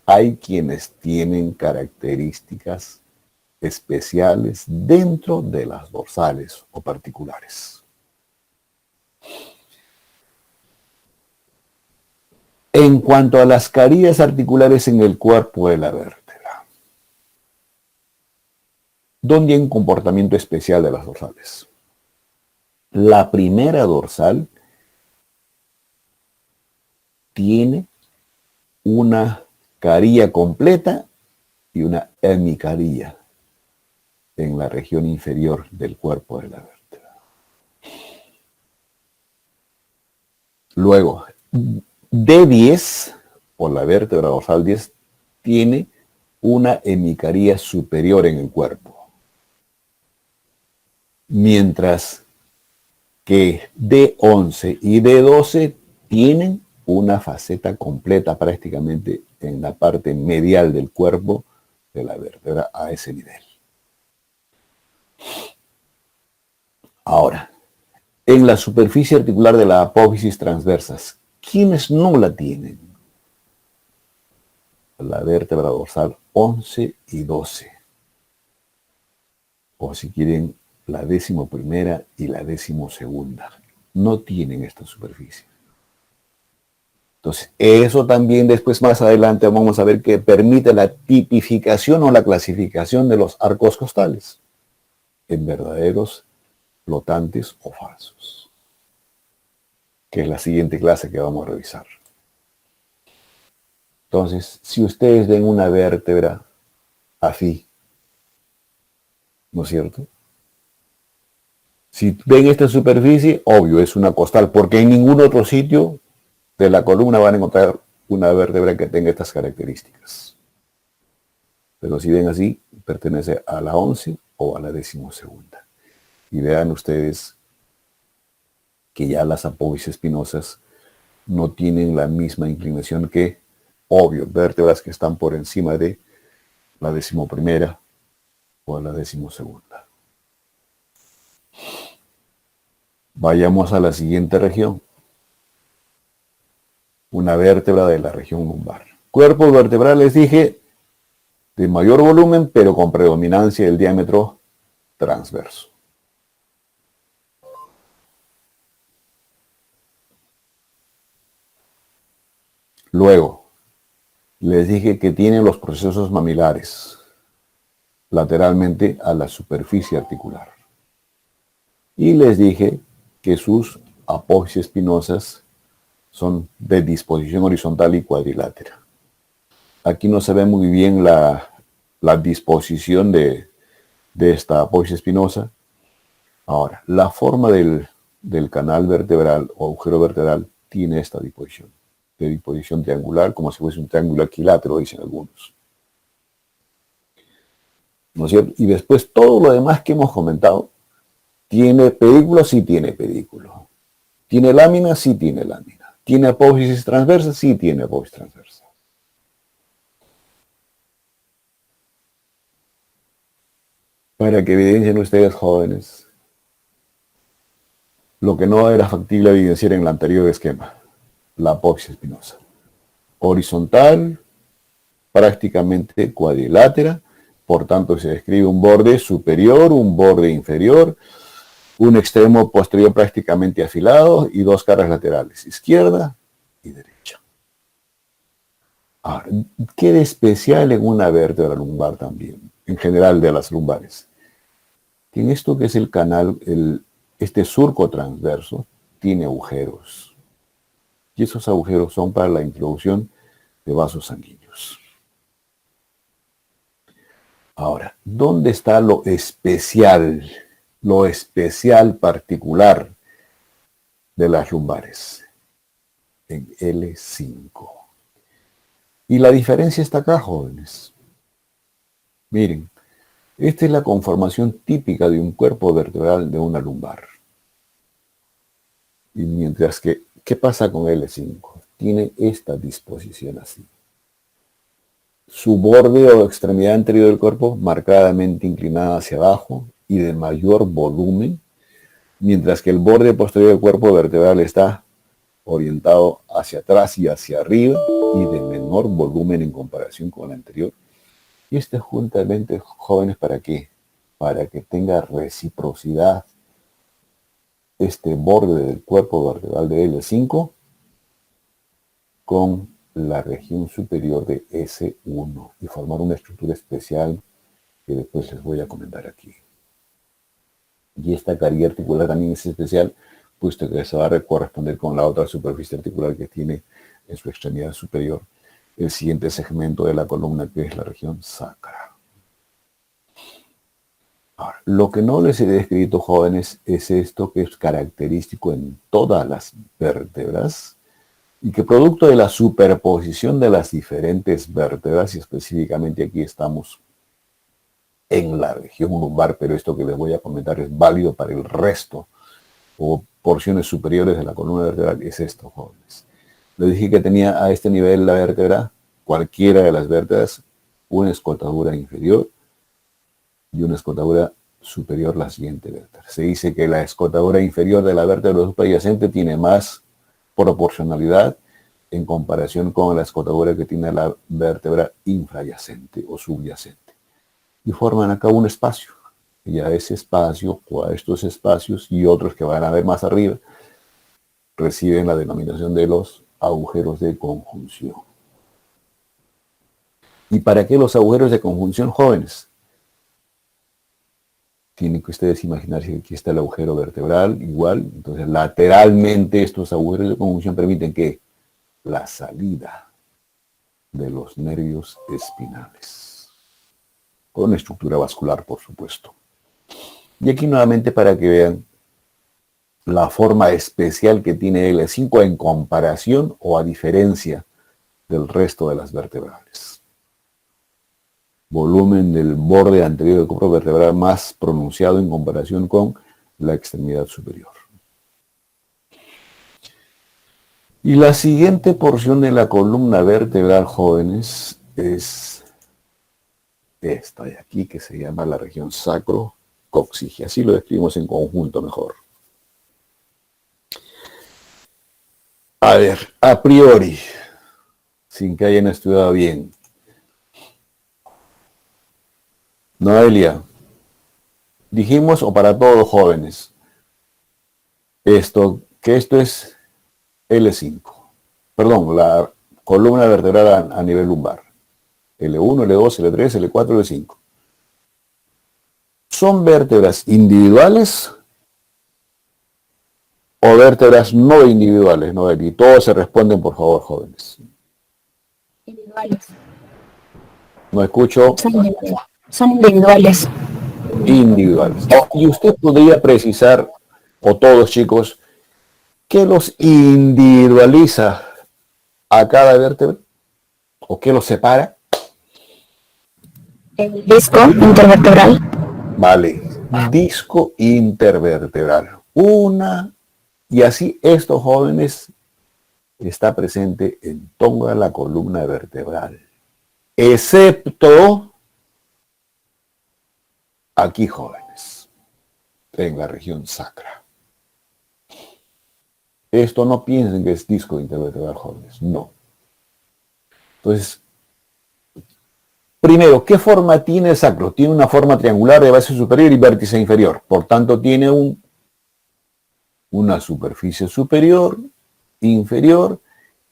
hay quienes tienen características especiales dentro de las dorsales o particulares. En cuanto a las carillas articulares en el cuerpo de la vértebra, ¿dónde hay un comportamiento especial de las dorsales? La primera dorsal tiene una carilla completa y una hemicarilla en la región inferior del cuerpo de la vértebra. Luego, D10, o la vértebra dorsal 10, tiene una hemicarilla superior en el cuerpo. Mientras que D11 y D12 tienen una faceta completa prácticamente en la parte medial del cuerpo de la vértebra a ese nivel. Ahora, en la superficie articular de la apófisis transversas, ¿quiénes no la tienen? La vértebra dorsal 11 y 12. O si quieren, la 11ª y la 12ª. No tienen esta superficie. Entonces, eso también después más adelante vamos a ver que permite la tipificación o la clasificación de los arcos costales en verdaderos, flotantes o falsos, que es la siguiente clase que vamos a revisar. Entonces, si ustedes ven una vértebra así, ¿no es cierto? Si ven esta superficie, obvio, es una costal, porque en ningún otro sitio de la columna van a encontrar una vértebra que tenga estas características. Pero si ven así, pertenece a la 11 o a la 12ª. Y vean ustedes que ya las apófisis espinosas no tienen la misma inclinación que, obvio, vértebras que están por encima de la 11ª o la 12ª. Vayamos a la siguiente región. Una vértebra de la región lumbar. Cuerpo vertebral, les dije, de mayor volumen, pero con predominancia del diámetro transverso. Luego, les dije que tienen los procesos mamilares lateralmente a la superficie articular. Y les dije que sus apófisis espinosas son de disposición horizontal y cuadrilátera. Aquí no se ve muy bien la disposición de esta apófisis espinosa. Ahora, la forma del canal vertebral o agujero vertebral tiene esta disposición. De disposición triangular, como si fuese un triángulo equilátero, dicen algunos. ¿No es cierto? Y después todo lo demás que hemos comentado, ¿tiene pedículo? Sí tiene pedículo. ¿Tiene lámina? Sí tiene lámina. ¿Tiene apófisis transversa? Sí tiene apófisis transversa. Para que evidencien ustedes, jóvenes, lo que no era factible evidenciar en el anterior esquema, la apófisis espinosa. Horizontal, prácticamente cuadrilátera, por tanto se describe un borde superior, un borde inferior, un extremo posterior prácticamente afilado y dos caras laterales, izquierda y derecha. Ahora, ¿qué de especial en una vértebra lumbar también? En general de las lumbares. Que en esto que es el canal, este surco transverso, tiene agujeros. Y esos agujeros son para la introducción de vasos sanguíneos. Ahora, ¿dónde está lo especial particular de las lumbares? En L5. Y la diferencia está acá, jóvenes. Miren, esta es la conformación típica de un cuerpo vertebral de una lumbar. Y mientras que, ¿qué pasa con L5? Tiene esta disposición así. Su borde o extremidad anterior del cuerpo marcadamente inclinada hacia abajo y de mayor volumen, mientras que el borde posterior del cuerpo vertebral está orientado hacia atrás y hacia arriba y de menor volumen en comparación con el anterior. Y este juntamente, jóvenes, ¿para qué? Para que tenga reciprocidad este borde del cuerpo vertebral de L5 con la región superior de S1 y formar una estructura especial que después les voy a comentar aquí. Y esta carilla articular también es especial, puesto que se va a corresponder con la otra superficie articular que tiene en su extremidad superior el siguiente segmento de la columna, que es la región sacra. Ahora, lo que no les he descrito, jóvenes, es esto que es característico en todas las vértebras y que producto de la superposición de las diferentes vértebras, y específicamente aquí estamos en la región lumbar, pero esto que les voy a comentar es válido para el resto o porciones superiores de la columna vertebral, es esto, jóvenes. Les dije que tenía a este nivel la vértebra, cualquiera de las vértebras, una escotadura inferior y una escotadura superior la siguiente vértebra. Se dice que la escotadura inferior de la vértebra subyacente tiene más proporcionalidad en comparación con la escotadura que tiene la vértebra infrayacente o subyacente. Y forman acá un espacio. Y a ese espacio, o a estos espacios y otros que van a ver más arriba, reciben la denominación de los agujeros de conjunción. ¿Y para qué los agujeros de conjunción, jóvenes? Tienen que ustedes imaginarse que aquí está el agujero vertebral, igual. Entonces, lateralmente estos agujeros de conjunción permiten que la salida de los nervios espinales. Con una estructura vascular, por supuesto. Y aquí nuevamente para que vean la forma especial que tiene L5 en comparación o a diferencia del resto de las vertebrales. Volumen del borde anterior del cuerpo vertebral más pronunciado en comparación con la extremidad superior. Y la siguiente porción de la columna vertebral, jóvenes, es esta de aquí, que se llama la región sacro-cóccige. Así lo describimos en conjunto mejor. A ver, a priori, sin que hayan estudiado bien. Noelia, dijimos, o para todos los jóvenes, que esto es L5. Perdón, la columna vertebral a nivel lumbar. L1, L2, L3, L4, L5. ¿Son vértebras individuales o vértebras no individuales, Noelia? Y todos se responden, por favor, jóvenes. Individuales. No escucho. Son individuales. Individuales. Y usted podría precisar, o todos chicos, ¿qué los individualiza a cada vértebra? ¿O qué los separa? El disco intervertebral. Vale, disco intervertebral. Y así estos jóvenes está presente en toda la columna vertebral, excepto aquí, jóvenes, en la región sacra. Esto no piensen que es disco intervertebral, jóvenes, no. Entonces, Primero, ¿qué forma tiene el sacro? Tiene una forma triangular de base superior y vértice inferior. Por tanto, tiene una superficie superior, inferior,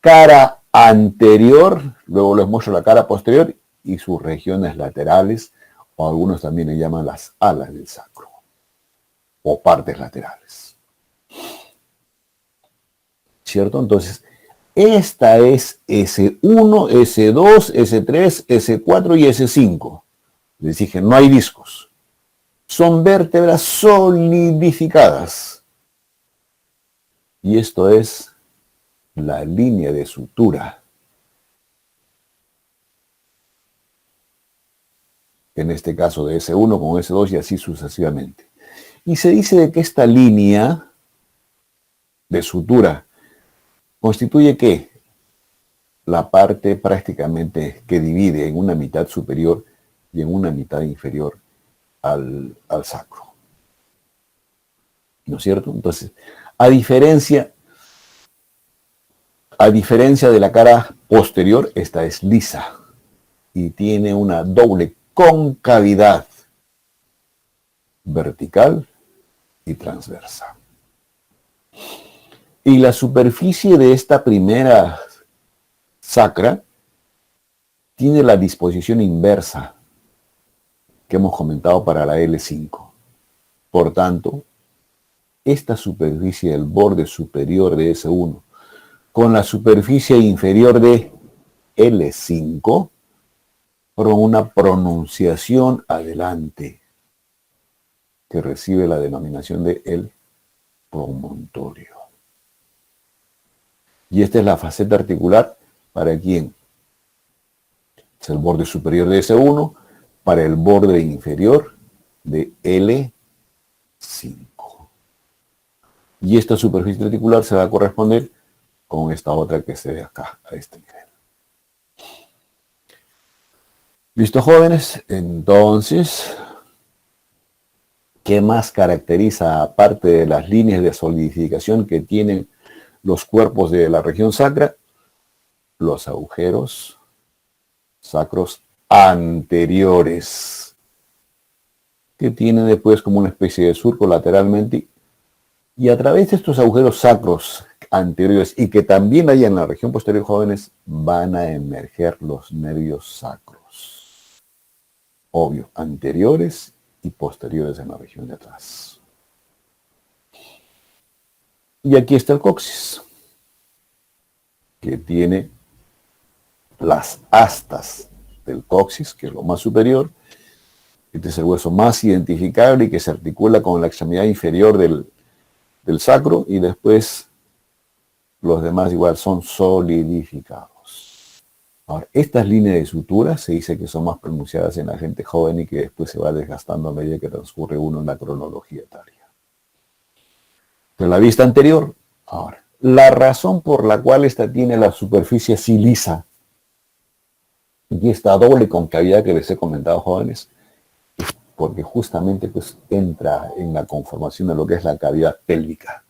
cara anterior, luego les muestro la cara posterior y sus regiones laterales, o algunos también le llaman las alas del sacro, o partes laterales. ¿Cierto? Entonces, esta es S1, S2, S3, S4 y S5. Les dije, no hay discos. Son vértebras solidificadas. Y esto es la línea de sutura. En este caso de S1 con S2 y así sucesivamente. Y se dice de que esta línea de sutura constituye ¿qué? La parte prácticamente que divide en una mitad superior y en una mitad inferior al sacro. ¿No es cierto? Entonces, a diferencia de la cara posterior, esta es lisa y tiene una doble concavidad vertical y transversa. Y la superficie de esta primera sacra tiene la disposición inversa que hemos comentado para la L5. Por tanto, esta superficie del borde superior de S1 con la superficie inferior de L5 forman una pronunciación adelante que recibe la denominación de el promontorio. Y esta es la faceta articular para quién. Es el borde superior de S1 para el borde inferior de L5. Y esta superficie articular se va a corresponder con esta otra que se ve acá, a este nivel. ¿Listo, jóvenes? Entonces, ¿qué más caracteriza, aparte de las líneas de solidificación que tienen los cuerpos de la región sacra? Los agujeros sacros anteriores, que tienen después como una especie de surco lateralmente, y a través de estos agujeros sacros anteriores, y que también hay en la región posterior, jóvenes, van a emerger los nervios sacros. Obvio, anteriores y posteriores en la región de atrás. Y aquí está el coxis, que tiene las astas del coxis, que es lo más superior. Este es el hueso más identificable y que se articula con la extremidad inferior del sacro, y después los demás igual son solidificados. Ahora, estas líneas de sutura se dice que son más pronunciadas en la gente joven y que después se va desgastando a medida que transcurre uno en la cronología etaria. De la vista anterior, ahora, la razón por la cual esta tiene la superficie así lisa y esta doble concavidad que les he comentado, jóvenes, es porque justamente pues entra en la conformación de lo que es la cavidad pélvica.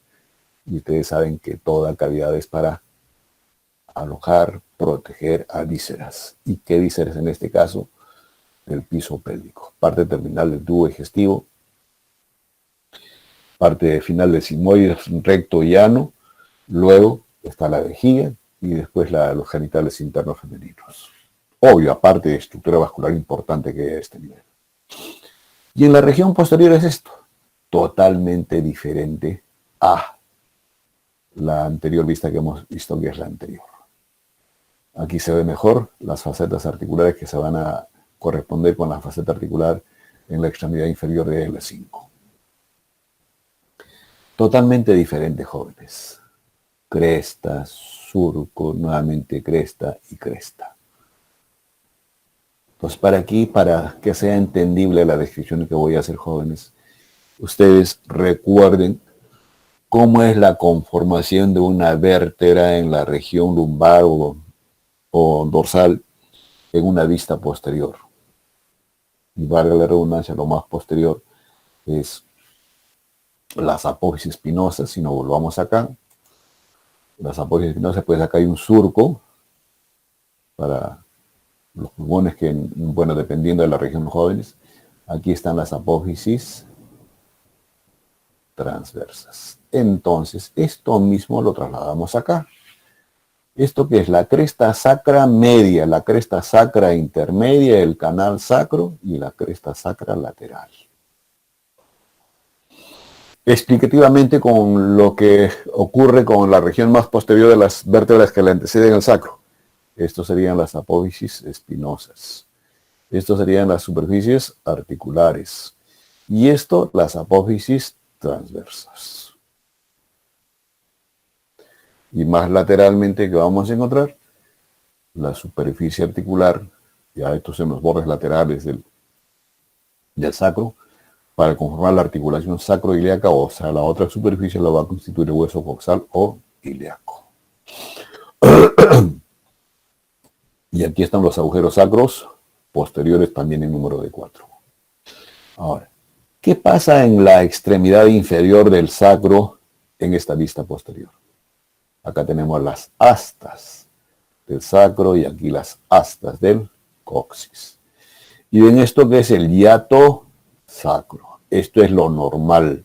Y ustedes saben que toda cavidad es para alojar, proteger a vísceras. ¿Y qué vísceras en este caso? El piso pélvico. Parte terminal del tubo digestivo, parte final del sigmoide recto y llano, luego está la vejiga y después los genitales internos femeninos. Obvio, aparte de estructura vascular importante que es este nivel. Y en la región posterior es esto, totalmente diferente a la anterior vista que hemos visto, que es la anterior. Aquí se ve mejor las facetas articulares que se van a corresponder con la faceta articular en la extremidad inferior de L5. Totalmente diferente, jóvenes. Cresta, surco, nuevamente cresta y cresta. Pues para que sea entendible la descripción que voy a hacer, jóvenes, ustedes recuerden cómo es la conformación de una vértebra en la región lumbar o dorsal en una vista posterior. Y valga la redundancia, lo más posterior es las apófisis espinosas. Si nos volvamos acá, las apófisis espinosas, pues acá hay un surco para los pulmones que, bueno, dependiendo de la región jóvenes, aquí están las apófisis transversas. Entonces, esto mismo lo trasladamos acá. Esto que es la cresta sacra media, la cresta sacra intermedia, el canal sacro y la cresta sacra lateral. Explicativamente con lo que ocurre con la región más posterior de las vértebras que le anteceden al sacro. Estos serían las apófisis espinosas. Estos serían las superficies articulares. Y esto, las apófisis transversas. Y más lateralmente, que vamos a encontrar? La superficie articular, ya estos en los bordes laterales del sacro, para conformar la articulación sacroiliaca, o sea, la otra superficie la va a constituir el hueso coxal o ilíaco. Y aquí están los agujeros sacros posteriores también en número de 4. Ahora, ¿qué pasa en la extremidad inferior del sacro en esta vista posterior? Acá tenemos las astas del sacro y aquí las astas del coxis. Y ven esto que es el hiato sacro. Esto es lo normal.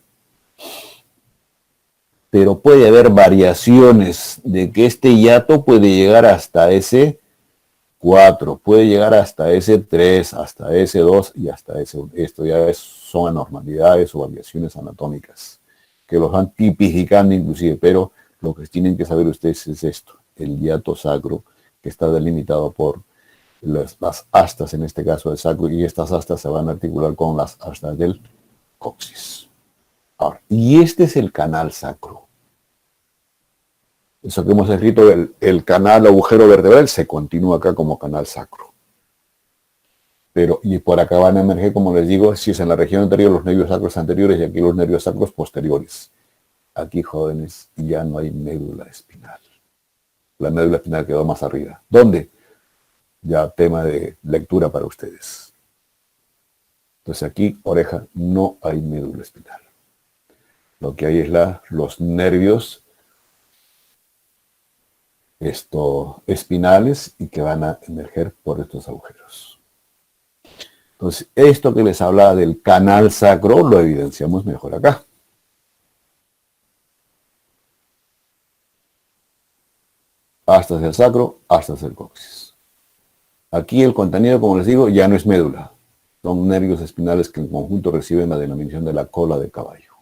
Pero puede haber variaciones de que este hiato puede llegar hasta ese 4, puede llegar hasta ese 3, hasta ese 2 y hasta ese 1. Esto ya son anormalidades o variaciones anatómicas que los van tipificando inclusive, pero lo que tienen que saber ustedes es esto, el hiato sacro, que está delimitado por las astas, en este caso del sacro, y estas astas se van a articular con las astas del coxis. Ahora, y este es el canal sacro. Eso que hemos escrito, el canal agujero vertebral, se continúa acá como canal sacro. Pero, y por acá van a emerger, como les digo, si es en la región anterior, los nervios sacros anteriores y aquí los nervios sacros posteriores. Aquí, jóvenes, ya no hay médula espinal. La médula espinal quedó más arriba. ¿Dónde? Ya tema de lectura para ustedes. Entonces aquí, oreja, no hay médula espinal. Lo que hay es los nervios espinales y que van a emerger por estos agujeros. Entonces, esto que les hablaba del canal sacro lo evidenciamos mejor acá. Astas del sacro, astas del coxis. Aquí el contenido, como les digo, ya no es médula. Son nervios espinales que en conjunto reciben la denominación de la cola de caballo.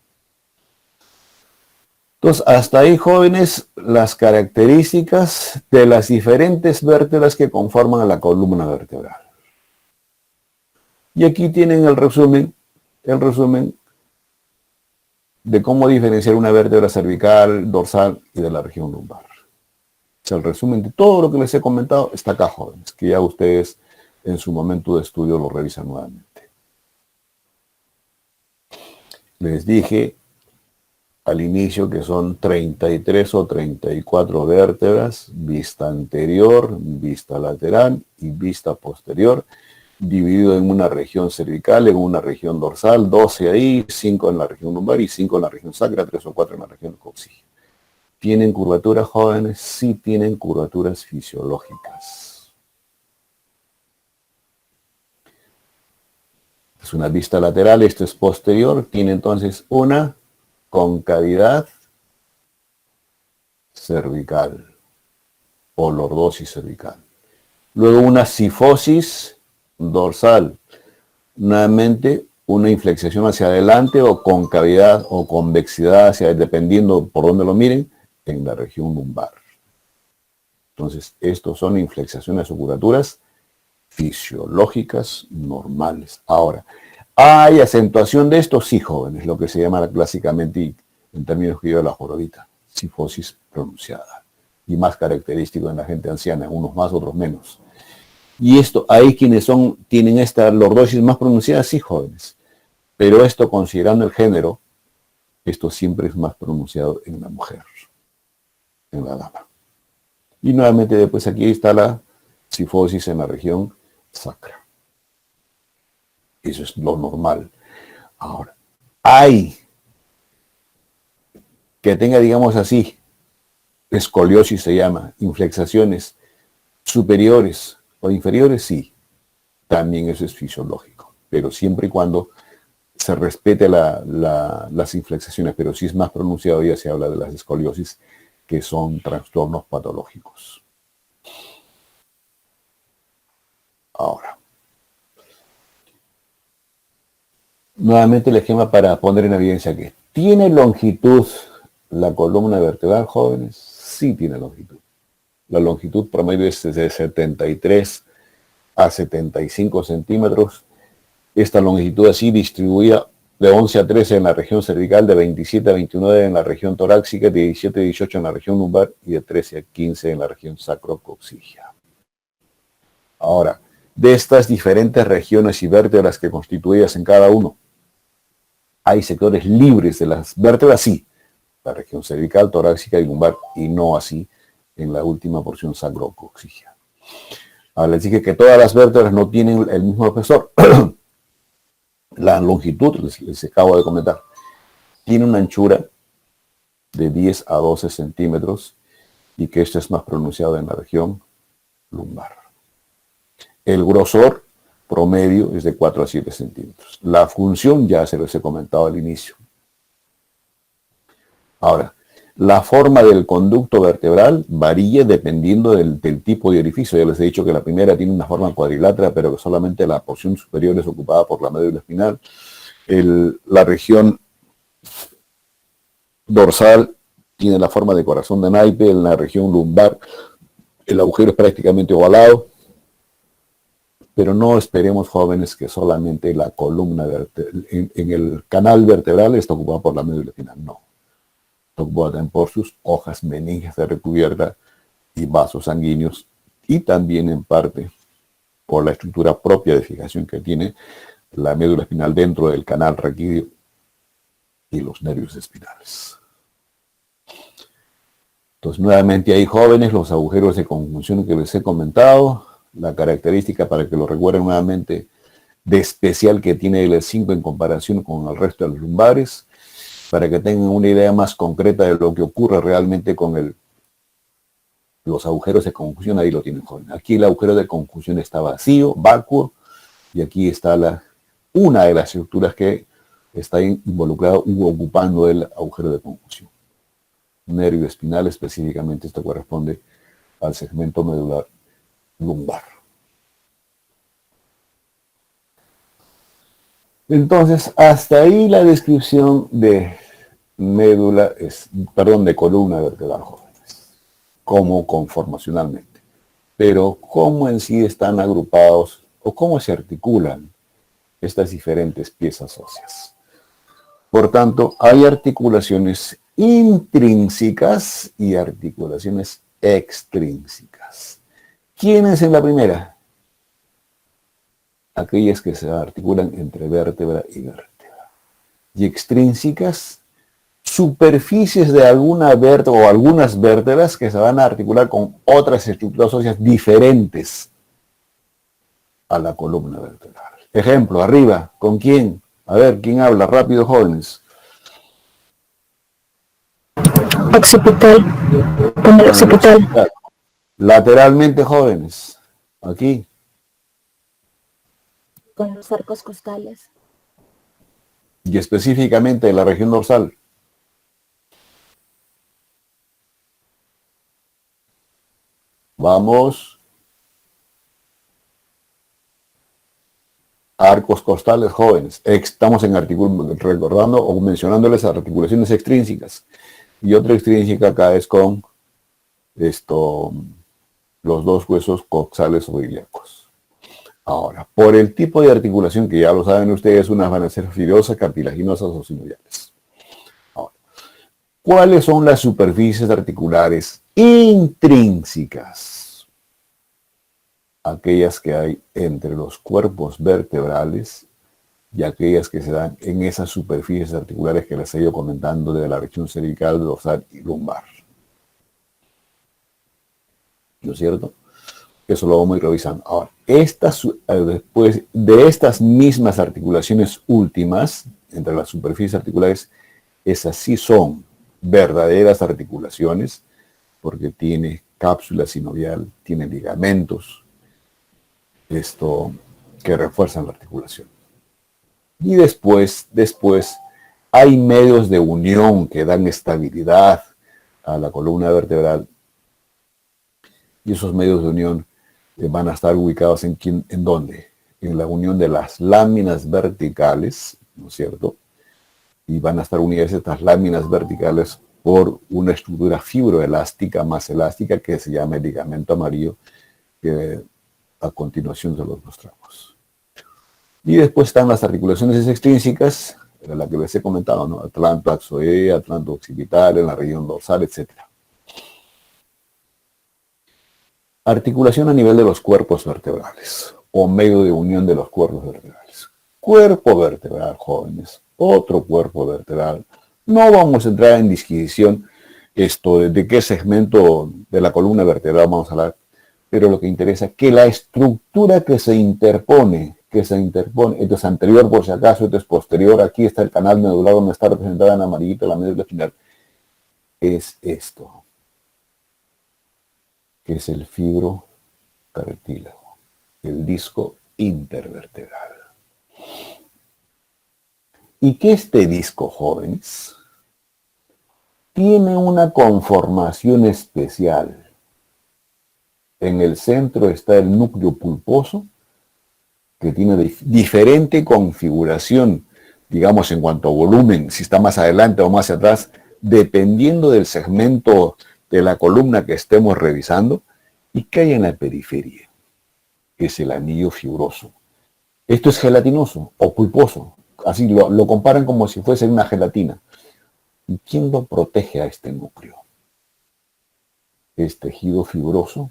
Entonces, hasta ahí, jóvenes, las características de las diferentes vértebras que conforman la columna vertebral. Y aquí tienen el resumen de cómo diferenciar una vértebra cervical, dorsal y de la región lumbar. O sea, el resumen de todo lo que les he comentado está acá, jóvenes, que ya ustedes en su momento de estudio lo revisan nuevamente. Les dije al inicio que son 33 o 34 vértebras, vista anterior, vista lateral y vista posterior, dividido en una región cervical, en una región dorsal, 12 ahí, 5 en la región lumbar y 5 en la región sacra, 3 o 4 en la región coxis. ¿Tienen curvaturas, jóvenes? Sí tienen curvaturas fisiológicas. Es una vista lateral, esto es posterior, tiene entonces una concavidad cervical o lordosis cervical. Luego una cifosis dorsal. Nuevamente una inflexación hacia adelante o concavidad o convexidad hacia, dependiendo por dónde lo miren, en la región lumbar. Entonces, estos son inflexaciones o curvaturas fisiológicas normales. Ahora, ¿hay acentuación de esto? Sí, jóvenes, lo que se llama clásicamente, en términos que lleva la jorobita, cifosis pronunciada. Y más característico en la gente anciana, unos más, otros menos. Y esto, hay quienes tienen esta lordosis más pronunciada, sí, jóvenes. Pero esto, considerando el género, esto siempre es más pronunciado en la mujer, en la dama. Y nuevamente después aquí está la cifosis en la región sacra. Eso es lo normal. Ahora, hay que tenga, digamos así, escoliosis se llama, inflexaciones superiores o inferiores, sí, también eso es fisiológico, pero siempre y cuando se respete las inflexaciones, pero si es más pronunciado ya se habla de las escoliosis, que son trastornos patológicos. Ahora, nuevamente el esquema para poner en evidencia que ¿tiene longitud la columna vertebral, jóvenes? Sí tiene longitud. La longitud promedio es de 73 a 75 centímetros. Esta longitud así distribuida de 11 a 13 en la región cervical, de 27 a 29 en la región torácica, de 17 a 18 en la región lumbar y de 13 a 15 en la región sacrococcígea. Ahora, de estas diferentes regiones y vértebras que constituidas en cada uno, hay sectores libres de las vértebras, sí, la región cervical, torácica y lumbar, y no así en la última porción sacrococcígea. Ahora les dije que todas las vértebras no tienen el mismo espesor. La longitud, les acabo de comentar, tiene una anchura de 10 a 12 centímetros y que esto es más pronunciado en la región lumbar. El grosor promedio es de 4 a 7 centímetros. La función ya se los he comentado al inicio. Ahora, la forma del conducto vertebral varía dependiendo del tipo de orificio. Ya les he dicho que la primera tiene una forma cuadrilátera, pero que solamente la porción superior es ocupada por la médula espinal. La región dorsal tiene la forma de corazón de naipe. En la región lumbar el agujero es prácticamente ovalado. Pero no esperemos, jóvenes, que solamente la columna vertebral, en el canal vertebral está ocupada por la médula espinal. No. Está ocupada también por sus hojas meninges de recubierta y vasos sanguíneos, y también en parte por la estructura propia de fijación que tiene la médula espinal dentro del canal raquídeo y los nervios espinales. Entonces, nuevamente ahí, jóvenes, los agujeros de conjunción que les he comentado, la característica, para que lo recuerden nuevamente, de especial que tiene el 5 en comparación con el resto de los lumbares, para que tengan una idea más concreta de lo que ocurre realmente con los agujeros de conjunción. Ahí lo tienen, jóvenes. Aquí el agujero de conjunción está vacío, vacuo, y aquí está una de las estructuras que está involucrada u ocupando el agujero de conjunción. Nervio espinal, específicamente, esto corresponde al segmento medular lumbar. Entonces, hasta ahí la descripción de de columna vertebral, jóvenes, como conformacionalmente. Pero cómo en sí están agrupados o cómo se articulan estas diferentes piezas óseas. Por tanto, hay articulaciones intrínsecas y articulaciones extrínsecas. ¿Quién es en la primera? Aquellas que se articulan entre vértebra y vértebra. Y extrínsecas, superficies de alguna vértebra o algunas vértebras que se van a articular con otras estructuras óseas diferentes a la columna vertebral. Ejemplo, arriba, ¿con quién? A ver, ¿quién habla? Rápido, jóvenes. Occipital. Con el occipital. Lateralmente, jóvenes. Aquí. Con los arcos costales. Y específicamente en la región dorsal. Vamos. Arcos costales, jóvenes. Estamos recordando o mencionándoles articulaciones extrínsecas. Y otra extrínseca acá es con los dos huesos coxales o ilíacos. Ahora, por el tipo de articulación, que ya lo saben ustedes, unas van a ser fibrosas, cartilaginosas o sinoviales. Ahora, ¿cuáles son las superficies articulares intrínsecas? Aquellas que hay entre los cuerpos vertebrales y aquellas que se dan en esas superficies articulares que les he ido comentando de la región cervical, dorsal y lumbar. ¿No es cierto? Eso lo vamos a ir revisando. Ahora, después de estas mismas articulaciones últimas, entre las superficies articulares, esas sí son verdaderas articulaciones, porque tiene cápsula sinovial, tiene ligamentos, que refuerzan la articulación. Y después hay medios de unión que dan estabilidad a la columna vertebral. Y esos medios de unión van a estar ubicados ¿en dónde? En la unión de las láminas verticales, ¿no es cierto? Y van a estar unidas estas láminas verticales por una estructura fibroelástica más elástica que se llama el ligamento amarillo, que a continuación se los mostramos. Y después están las articulaciones extrínsecas, la que les he comentado, ¿no? Atlanto axoe, atlanto occipital, en la región dorsal, etc. Articulación a nivel de los cuerpos vertebrales, o medio de unión de los cuerpos vertebrales. Cuerpo vertebral, jóvenes, otro cuerpo vertebral. No vamos a entrar en disquisición de qué segmento de la columna vertebral vamos a hablar, pero lo que interesa es que la estructura que se interpone, esto es anterior por si acaso, esto es posterior, aquí está el canal medular donde está representada en amarillito la médula espinal, es esto, que es el fibrocartílago, el disco intervertebral. Y que este disco, jóvenes, tiene una conformación especial. En el centro está el núcleo pulposo, que tiene diferente configuración, digamos, en cuanto a volumen, si está más adelante o más atrás, dependiendo del segmento de la columna que estemos revisando, y que hay en la periferia, que es el anillo fibroso. Esto es gelatinoso o pulposo, así lo comparan como si fuese una gelatina. ¿Y quién lo protege a este núcleo? Es tejido fibroso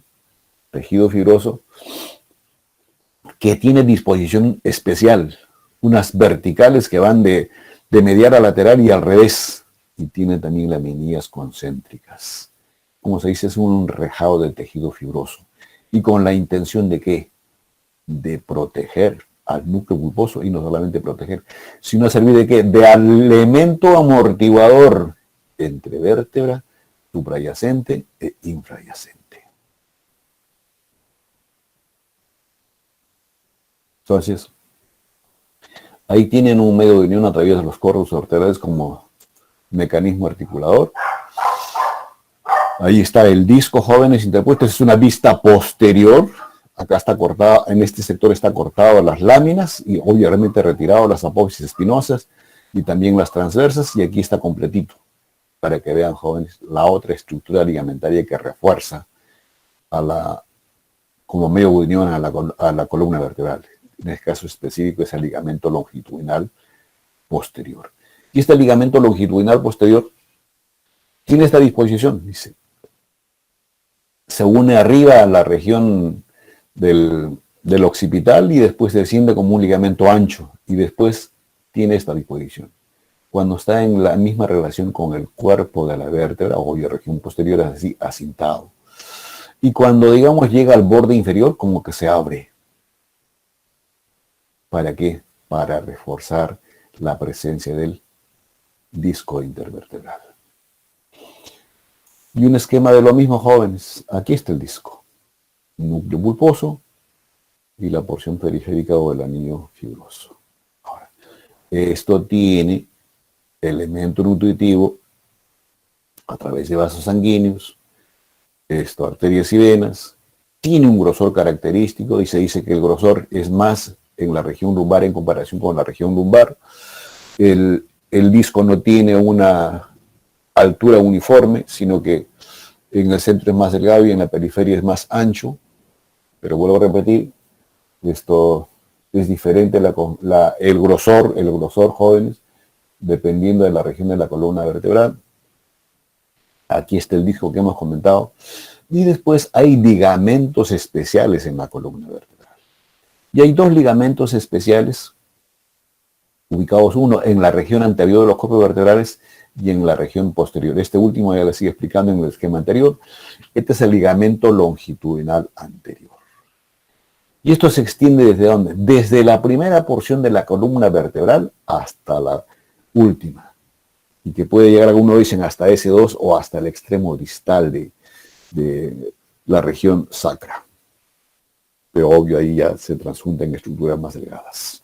que tiene disposición especial, unas verticales que van de medial a lateral y al revés, y tiene también laminillas concéntricas. Como se dice, es un rejado de tejido fibroso. ¿Y con la intención de qué? De proteger al núcleo pulposo, y no solamente proteger, sino servir de qué? De elemento amortiguador entre vértebra suprayacente e infrayacente. Entonces, ahí tienen un medio de unión a través de los cordos vertebrales como mecanismo articulador. Ahí está el disco, jóvenes, interpuesto. Es una vista posterior. Acá está cortada, en este sector está cortado las láminas y obviamente retirado las apófisis espinosas y también las transversas, y aquí está completito, para que vean, jóvenes, la otra estructura ligamentaria que refuerza como medio de unión a la columna vertebral. En este caso específico es el ligamento longitudinal posterior. Y este ligamento longitudinal posterior tiene esta disposición, dice. Se une arriba a la región del occipital y después desciende como un ligamento ancho y después tiene esta disposición. Cuando está en la misma relación con el cuerpo de la vértebra o la región posterior es así, acintado. Y cuando, digamos, llega al borde inferior, como que se abre. ¿Para qué? Para reforzar la presencia del disco intervertebral. Y un esquema de lo mismo, jóvenes. Aquí está el disco. Núcleo pulposo y la porción periférica o el anillo fibroso. Ahora, esto tiene elemento nutritivo a través de vasos sanguíneos, arterias y venas. Tiene un grosor característico y se dice que el grosor es más en la región lumbar en comparación con la región lumbar. El disco no tiene una altura uniforme, sino que en el centro es más delgado y en la periferia es más ancho. Pero vuelvo a repetir, esto es diferente el grosor, jóvenes, dependiendo de la región de la columna vertebral. Aquí está el disco que hemos comentado. Y después hay ligamentos especiales en la columna vertebral. Y hay dos ligamentos especiales ubicados, uno en la región anterior de los cuerpos vertebrales y en la región posterior. Este último ya les sigue explicando en el esquema anterior. Este es el ligamento longitudinal anterior. Y esto se extiende ¿desde dónde? Desde la primera porción de la columna vertebral hasta la última. Y que puede llegar, algunos dicen, hasta S2 o hasta el extremo distal de la región sacra. pero obvio ahí ya se transjunta en estructuras más delgadas.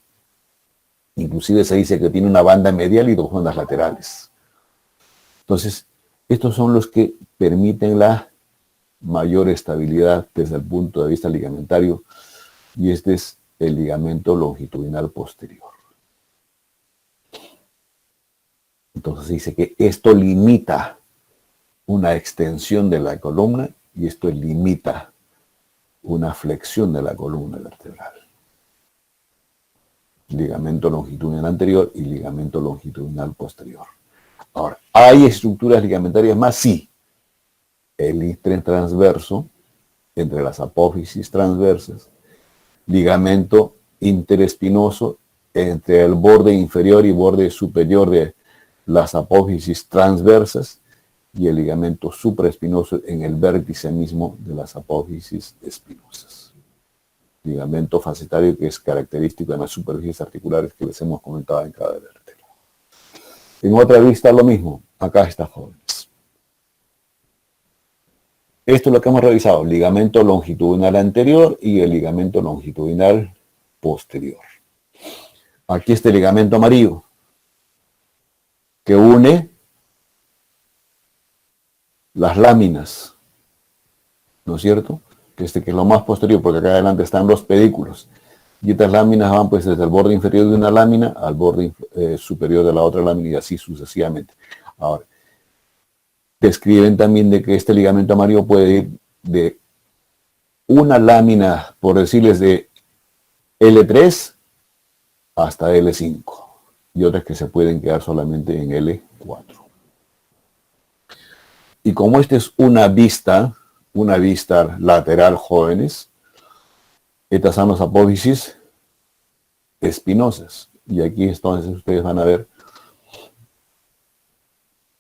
Inclusive se dice que tiene una banda medial y 2 bandas laterales. Entonces, estos son los que permiten la mayor estabilidad desde el punto de vista ligamentario, y este es el ligamento longitudinal posterior. Entonces se dice que esto limita una extensión de la columna y esto limita una flexión de la columna vertebral. Ligamento longitudinal anterior y ligamento longitudinal posterior. Ahora, ¿hay estructuras ligamentarias más? Sí. El isthmus transverso, entre las apófisis transversas, ligamento interespinoso entre el borde inferior y borde superior de las apófisis transversas, y el ligamento supraespinoso en el vértice mismo de las apófisis espinosas. Ligamento facetario que es característico de las superficies articulares que les hemos comentado en cada vértebra. En otra vista lo mismo, acá está, jóvenes. Esto es lo que hemos revisado, ligamento longitudinal anterior y el ligamento longitudinal posterior. Aquí está el ligamento amarillo, que une las láminas, ¿no es cierto? Que es lo más posterior, porque acá adelante están los pedículos. Y estas láminas van pues desde el borde inferior de una lámina al borde superior de la otra lámina y así sucesivamente. Ahora, describen también de que este ligamento amarillo puede ir de una lámina, por decirles, de L3 hasta L5 y otras que se pueden quedar solamente en L4. Y como esta es una vista lateral, jóvenes, estas son las apófisis espinosas. Y aquí entonces ustedes van a ver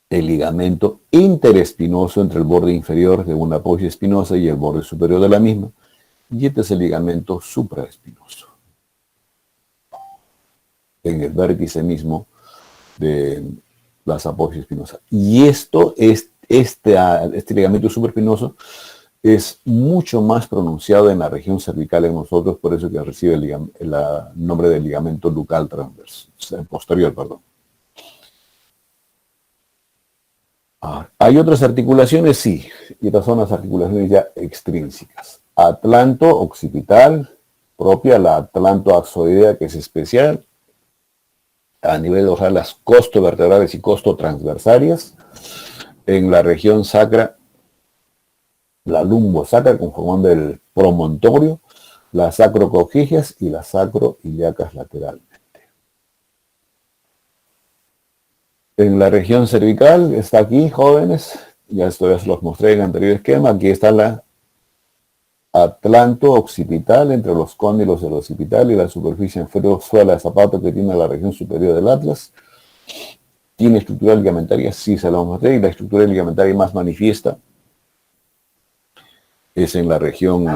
el ligamento interespinoso entre el borde inferior de una apófisis espinosa y el borde superior de la misma. Y este es el ligamento supraespinoso, en el vértice mismo de las apófisis espinosas. Y este ligamento supraespinoso es mucho más pronunciado en la región cervical en nosotros, por eso que recibe el nombre de ligamento nucal transverso, posterior, perdón. ¿Hay otras articulaciones? Sí, y estas son las articulaciones ya extrínsecas. Atlanto-occipital, propia, la atlanto-axoidea, que es especial. A nivel dorsal, las costovertebrales y costotransversarias. En la región sacra, la lumbosacra, conformando el promontorio, las sacrocoquigeas y las sacroiliacas lateralmente. En la región cervical, está aquí, jóvenes, ya se los mostré en el anterior esquema, aquí está la atlanto-occipital, entre los cóndilos del occipital y la superficie inferior suela de zapato que tiene la región superior del atlas. ¿Tiene estructura ligamentaria? Sí, se lo mostré, y la estructura ligamentaria más manifiesta es en la región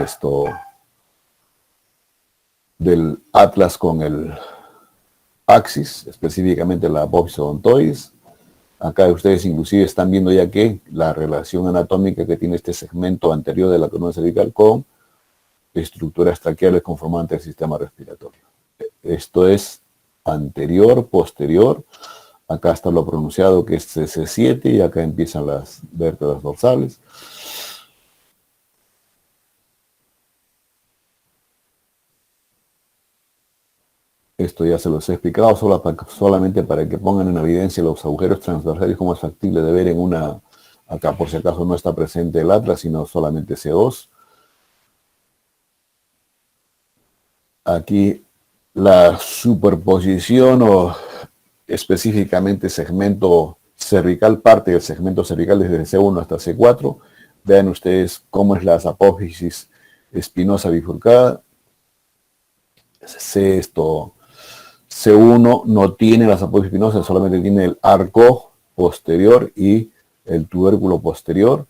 del atlas con el axis, específicamente la apófisis odontoides. Acá ustedes inclusive están viendo ya que la relación anatómica que tiene este segmento anterior de la columna cervical con estructuras traqueales conformantes del sistema respiratorio. Esto es anterior, posterior. Acá está lo pronunciado que es C7 y acá empiezan las vértebras dorsales. Esto ya se los he explicado solamente para que pongan en evidencia los agujeros transversales, como es factible de ver en una, acá por si acaso no está presente el atlas, sino solamente C2. Aquí la superposición o específicamente segmento cervical, parte del segmento cervical desde C1 hasta C4. Vean ustedes cómo es la apófisis espinosa bifurcada. C1 no tiene las apófisis espinosas, solamente tiene el arco posterior y el tubérculo posterior.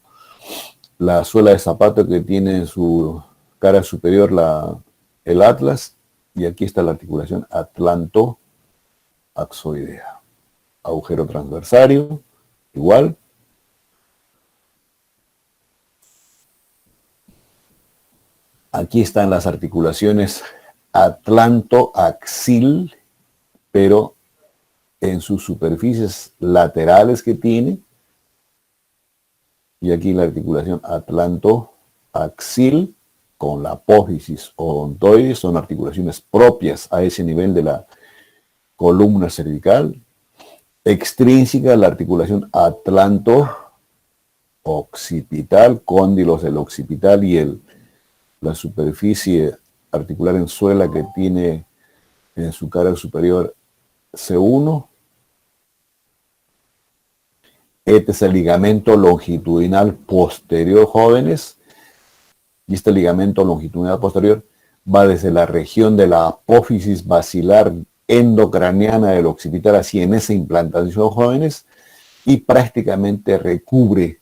La suela de zapato que tiene en su cara superior el atlas, y aquí está la articulación atlanto-axoidea. Agujero transversario, igual. Aquí están las articulaciones atlantoaxil, pero en sus superficies laterales que tiene. Y aquí la articulación atlantoaxil con la apófisis odontoide son articulaciones propias a ese nivel de la columna cervical. Extrínseca, la articulación atlanto-occipital, cóndilos del occipital y la superficie articular en suela que tiene en su cara superior C1. Este es el ligamento longitudinal posterior, jóvenes. Y este ligamento longitudinal posterior va desde la región de la apófisis basilar endocraniana del occipital, así en esa implantación, jóvenes, y prácticamente recubre,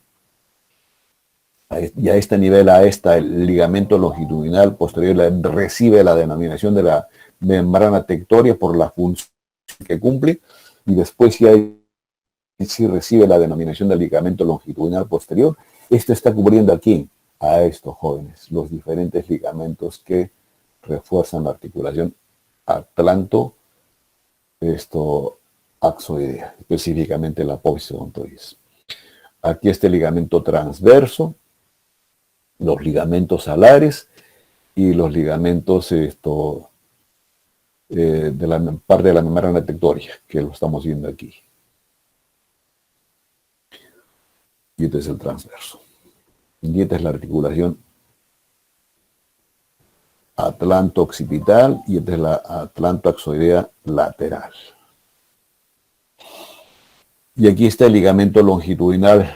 y a este nivel, el ligamento longitudinal posterior recibe la denominación de la membrana tectoria por la función que cumple, y después ya sí recibe la denominación del ligamento longitudinal posterior. Esto está cubriendo aquí a estos jóvenes, los diferentes ligamentos que refuerzan la articulación atlanto-axoidea, específicamente la apófisis odontoides. Aquí este ligamento transverso, los ligamentos alares y los ligamentos de la parte de la membrana tectoria, que lo estamos viendo aquí. Y este es el transverso. Y esta es la articulación atlanto-occipital y esta es la atlanto-axoidea lateral. Y aquí está el ligamento longitudinal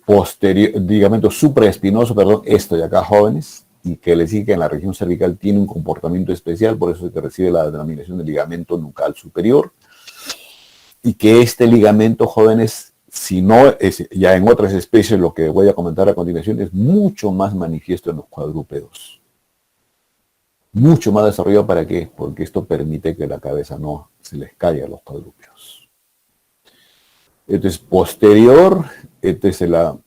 posterior, ligamento supraespinoso, perdón, esto de acá, jóvenes, y que les dice que en la región cervical tiene un comportamiento especial, por eso es que recibe la denominación de ligamento nucal superior, y que este ligamento, jóvenes, si no es ya en otras especies, lo que voy a comentar a continuación, es mucho más manifiesto en los cuadrúpedos. Mucho más desarrollado. ¿Para qué? Porque esto permite que la cabeza no se les caiga a los cuadrúpedos. Esto es posterior, esto es la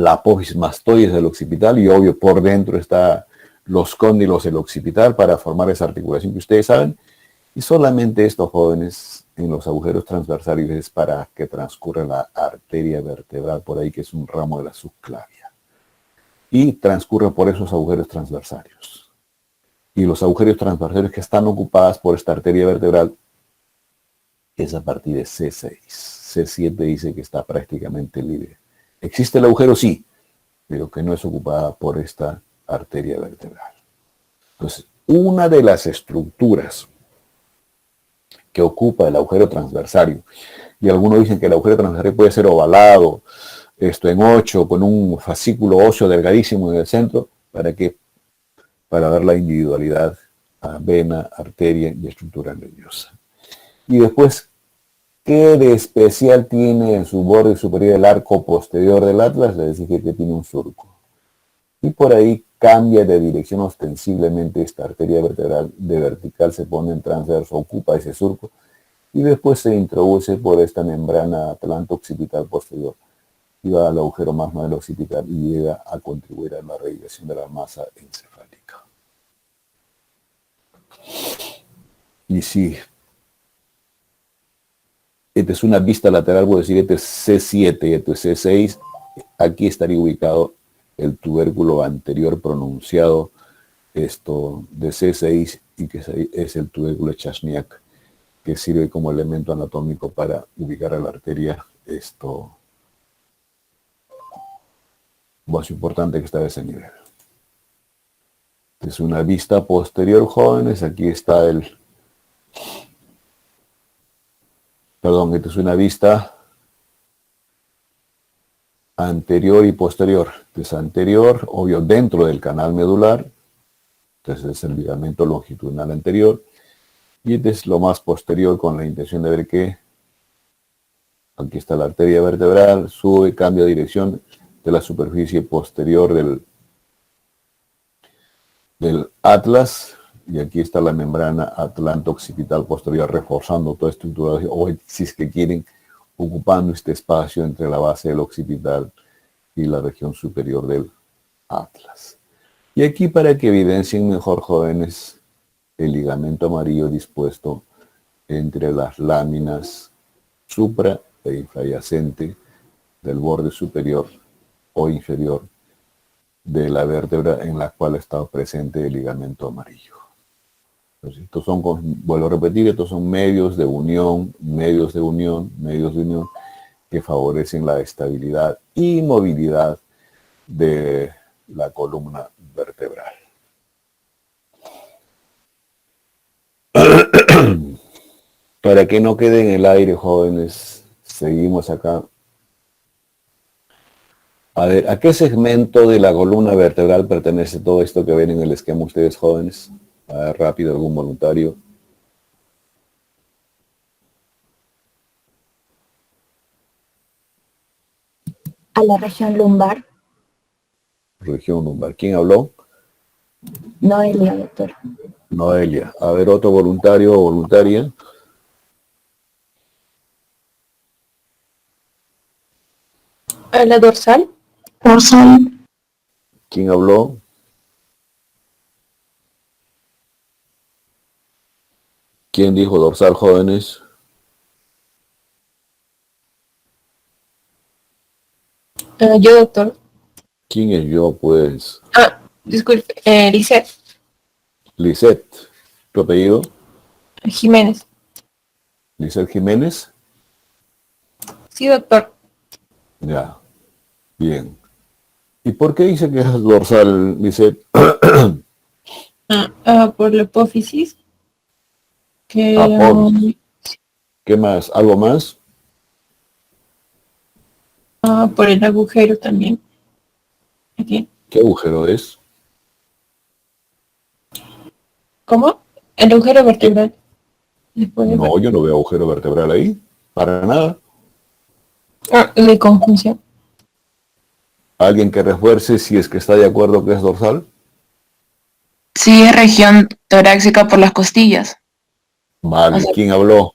apófisis mastoides del occipital, y obvio por dentro está los cóndilos del occipital para formar esa articulación que ustedes saben. Y solamente estos, jóvenes, en los agujeros transversales es para que transcurra la arteria vertebral por ahí, que es un ramo de la subclavia. Y transcurre por esos agujeros transversarios. Y los agujeros transversales que están ocupadas por esta arteria vertebral es a partir de C6. C7 dice que está prácticamente libre. ¿Existe el agujero? Sí, pero que no es ocupada por esta arteria vertebral. Entonces, una de las estructuras que ocupa el agujero transversario, y algunos dicen que el agujero transversario puede ser ovalado, en 8, con un fascículo óseo delgadísimo en el centro, ¿para qué? Para dar la individualidad a vena, arteria y estructura nerviosa. Y después, ¿qué de especial tiene en su borde superior el arco posterior del atlas? Les dije que tiene un surco. Y por ahí cambia de dirección ostensiblemente esta arteria vertebral, de vertical se pone en transverso, ocupa ese surco, y después se introduce por esta membrana atlanto-occipital posterior, y va al agujero magma del occipital y llega a contribuir a la radiación de la masa encefálica. Y sí, esta es una vista lateral, voy a decir, este es C7 y este es C6, aquí estaría ubicado el tubérculo anterior pronunciado de C6 y que es el tubérculo de Chashniak, que sirve como elemento anatómico para ubicar a la arteria más importante que está a ese nivel. Es una vista posterior, jóvenes, aquí está esta es una vista anterior y posterior. Entonces anterior, obvio, dentro del canal medular, entonces es el ligamento longitudinal anterior, y este es lo más posterior con la intención de ver que aquí está la arteria vertebral, sube, cambia de dirección de la superficie posterior del atlas, y aquí está la membrana atlanto-occipital posterior reforzando toda estructura, o si es que quieren, ocupando este espacio entre la base del occipital y la región superior del atlas. Y aquí para que evidencien mejor, jóvenes, el ligamento amarillo dispuesto entre las láminas supra e infrayacente del borde superior o inferior de la vértebra en la cual está presente el ligamento amarillo. Entonces, estos son, vuelvo a repetir, estos son medios de unión que favorecen la estabilidad y movilidad de la columna vertebral. Para que no quede en el aire, jóvenes, seguimos acá. A ver, ¿a qué segmento de la columna vertebral pertenece todo esto que ven en el esquema ustedes, jóvenes? A ver, rápido, algún voluntario. A la región lumbar. Región lumbar. ¿Quién habló? Noelia, doctor. Noelia. A ver, otro voluntario o voluntaria. A la dorsal. Dorsal. ¿Quién habló? ¿Quién dijo dorsal, jóvenes? Yo, doctor. ¿Quién es yo, pues? Disculpe. Lisette Lisette. ¿Tu apellido? Jiménez. Lisette Jiménez. Sí, doctor. Ya. Bien. ¿Y por qué dice que es dorsal, Lisette? Por la apófisis. Apófisis. ¿Qué más? ¿Algo más? Por el agujero también. Aquí. ¿Qué agujero es? ¿Cómo? El agujero vertebral. No, yo no veo agujero vertebral ahí. Para nada. De conjunción. ¿Alguien que refuerce si es que está de acuerdo que es dorsal? Sí, es región torácica por las costillas. Vale. O sea, ¿Quién habló?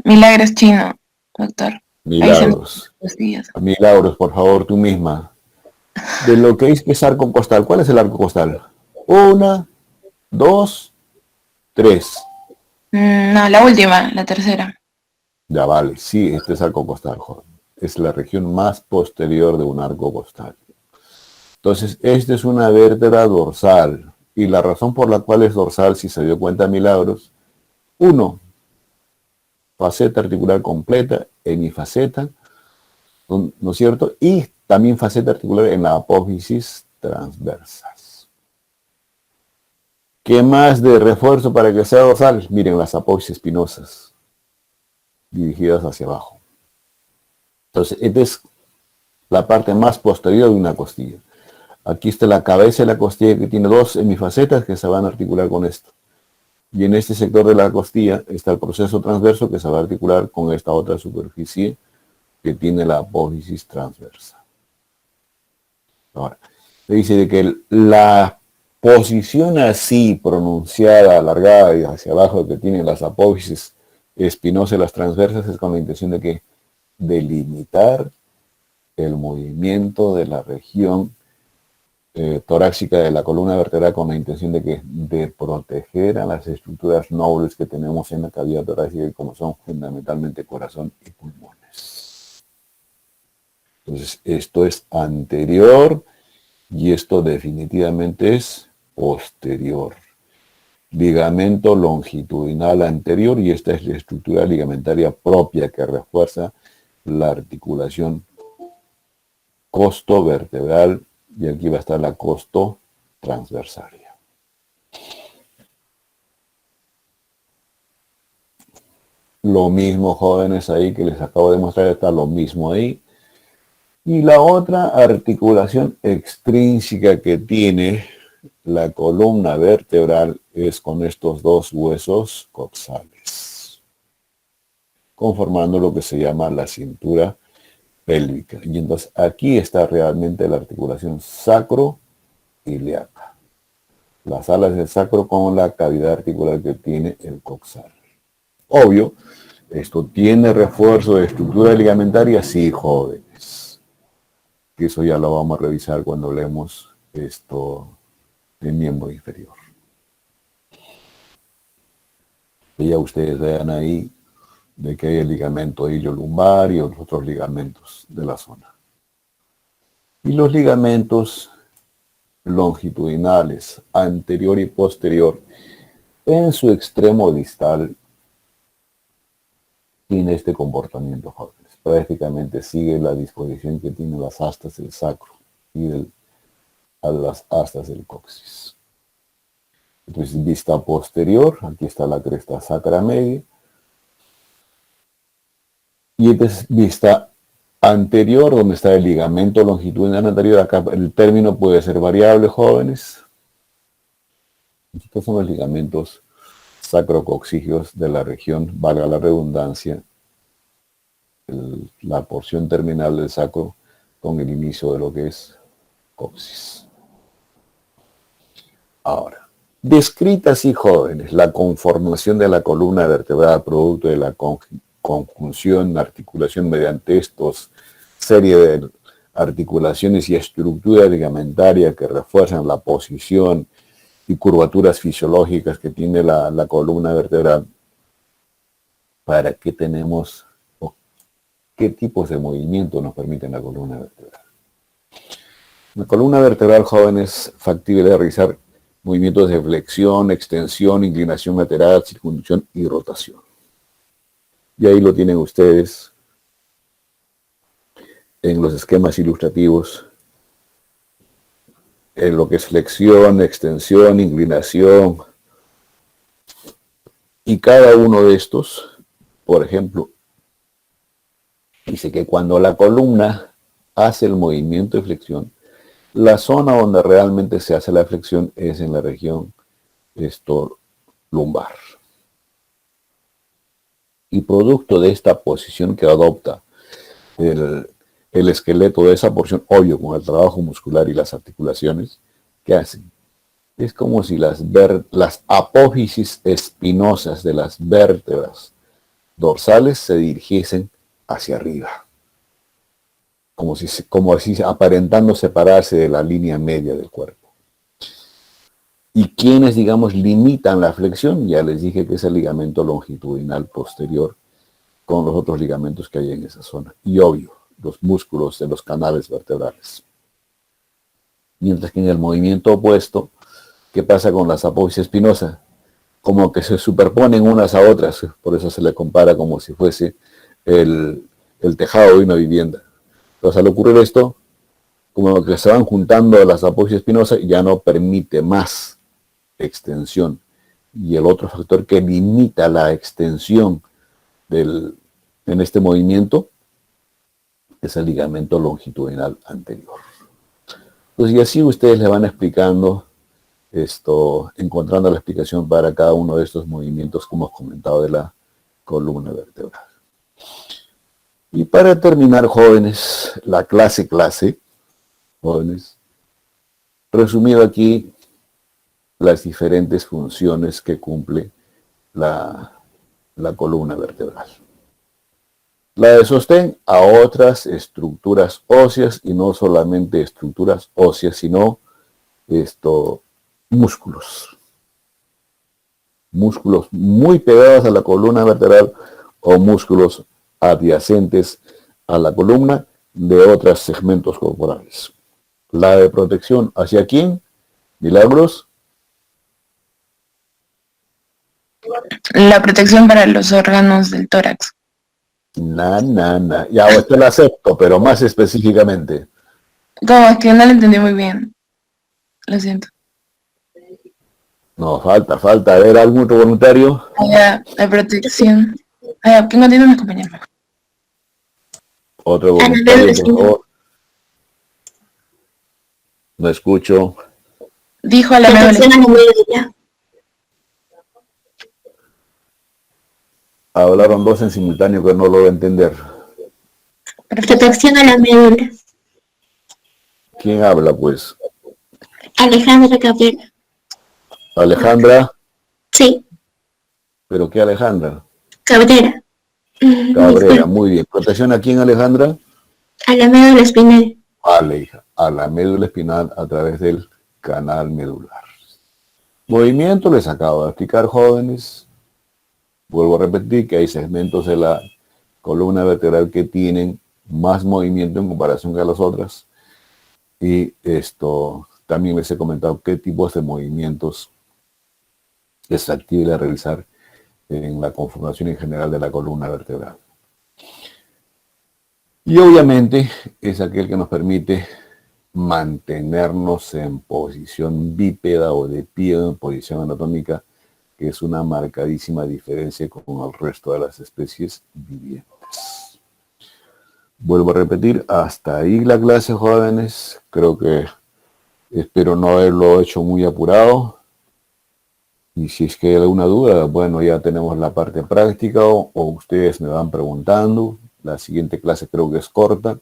Milagros chino, doctor. Milagros. Costillas. Milagros, por favor, tú misma. De lo que es arco costal, ¿cuál es el arco costal? 1, 2, 3. No, la última, la tercera. Ya vale, sí, este es arco costal, joven. Es la región más posterior de un arco costal. Entonces, esta es una vértebra dorsal. Y la razón por la cual es dorsal, si se dio cuenta Milagros, 1, faceta articular completa, hemifaceta, ¿no es cierto? Y también faceta articular en la apófisis transversas. ¿Qué más de refuerzo para que sea dorsal? Miren las apófisis espinosas, dirigidas hacia abajo. Entonces, esta es la parte más posterior de una costilla. Aquí está la cabeza de la costilla que tiene 2 hemifacetas que se van a articular con esto. Y en este sector de la costilla está el proceso transverso que se va a articular con esta otra superficie que tiene la apófisis transversa. Ahora, se dice de que la posición así pronunciada, alargada y hacia abajo que tienen las apófisis espinosas y las transversas es con la intención de que delimitar el movimiento de la región torácica de la columna vertebral con la intención de proteger a las estructuras nobles que tenemos en la cavidad torácica, como son fundamentalmente corazón y pulmones. Entonces, esto es anterior y esto definitivamente es posterior. Ligamento longitudinal anterior, y esta es la estructura ligamentaria propia que refuerza la articulación costovertebral, y aquí va a estar la costo transversaria. Lo mismo, jóvenes, ahí que les acabo de mostrar, está lo mismo ahí. Y la otra articulación extrínseca que tiene la columna vertebral es con estos 2 huesos coxales, conformando lo que se llama la cintura pélvica. Y entonces aquí está realmente la articulación sacro-ilíaca. Las alas del sacro con la cavidad articular que tiene el coxal. Obvio, esto tiene refuerzo de estructura ligamentaria, sí, jóvenes. Que eso ya lo vamos a revisar cuando leemos esto, del miembro inferior. Y ya ustedes vean ahí de que hay el ligamento iliolumbar y los otros ligamentos de la zona. Y los ligamentos longitudinales, anterior y posterior, en su extremo distal, tiene este comportamiento, jóvenes. Prácticamente sigue la disposición que tienen las astas del sacro y a las astas del coxis. Entonces, vista posterior, aquí está la cresta sacra media. Y entonces, vista anterior, donde está el ligamento longitudinal anterior. Acá el término puede ser variable, jóvenes. Estos son los ligamentos sacrocoxígeos de la región, valga la redundancia, la porción terminal del sacro con el inicio de lo que es coxis. Ahora, descrita así, jóvenes, la conformación de la columna vertebral producto de la conjunción, articulación mediante estos serie de articulaciones y estructuras ligamentarias que refuerzan la posición y curvaturas fisiológicas que tiene la columna vertebral. ¿Para qué tenemos o qué tipos de movimiento nos permiten la columna vertebral? La columna vertebral, jóvenes, factible de realizar movimientos de flexión, extensión, inclinación lateral, circunducción y rotación. Y ahí lo tienen ustedes en los esquemas ilustrativos, en lo que es flexión, extensión, inclinación. Y cada uno de estos, por ejemplo, dice que cuando la columna hace el movimiento de flexión, la zona donde realmente se hace la flexión es en la región lumbar. Y producto de esta posición que adopta el esqueleto de esa porción, obvio, con el trabajo muscular y las articulaciones, ¿qué hacen? Es como si las apófisis espinosas de las vértebras dorsales se dirigiesen hacia arriba. Como así aparentando separarse de la línea media del cuerpo. Y quienes, digamos, limitan la flexión, ya les dije que es el ligamento longitudinal posterior con los otros ligamentos que hay en esa zona. Y obvio, los músculos de los canales vertebrales. Mientras que en el movimiento opuesto, ¿qué pasa con las apófisis espinosas? Como que se superponen unas a otras, por eso se le compara como si fuese el tejado de una vivienda. Entonces, al ocurrir esto, como que se van juntando las apófisis espinosas, ya no permite más extensión. Y el otro factor que limita la extensión en este movimiento es el ligamento longitudinal anterior. Entonces, y así ustedes le van explicando encontrando la explicación para cada uno de estos movimientos, como hemos comentado, de la columna vertebral. Y para terminar, jóvenes, la clase, jóvenes, resumido aquí las diferentes funciones que cumple la columna vertebral. La de sostén a otras estructuras óseas, y no solamente estructuras óseas, sino músculos. Músculos muy pegados a la columna vertebral o músculos adyacentes a la columna de otros segmentos corporales. La de protección, ¿hacia quién? Milagros. La protección para los órganos del tórax. Ya, usted la acepto, pero más específicamente. Como es que no lo entendí muy bien. Lo siento. No, falta. A ver, ¿algún otro voluntario? La protección. ¿Quién continúa, mis compañeros? Otro voluntario, por favor. No escucho. Dijo a la Protección a la médula. Hablaron dos en simultáneo que no lo voy a entender. Protección a la médula. ¿Quién habla, pues? Alejandra Cabrera. ¿Alejandra? Sí, ¿Pero qué Alejandra? Cabrera. Cabrera, muy bien. ¿Protección a quién, Alejandra? A la médula espinal. Vale, hija. A la médula espinal a través del canal medular. Movimiento les acabo de explicar, jóvenes. Vuelvo a repetir que hay segmentos de la columna vertebral que tienen más movimiento en comparación con las otras. Y esto también les he comentado qué tipos de movimientos es factible realizar en la conformación en general de la columna vertebral. Y obviamente es aquel que nos permite mantenernos en posición bípeda o de pie en posición anatómica, que es una marcadísima diferencia con el resto de las especies vivientes. Vuelvo a repetir, hasta ahí la clase, jóvenes. Creo que espero no haberlo hecho muy apurado. Y si es que hay alguna duda, bueno, ya tenemos la parte práctica o ustedes me van preguntando. La siguiente clase creo que es corta.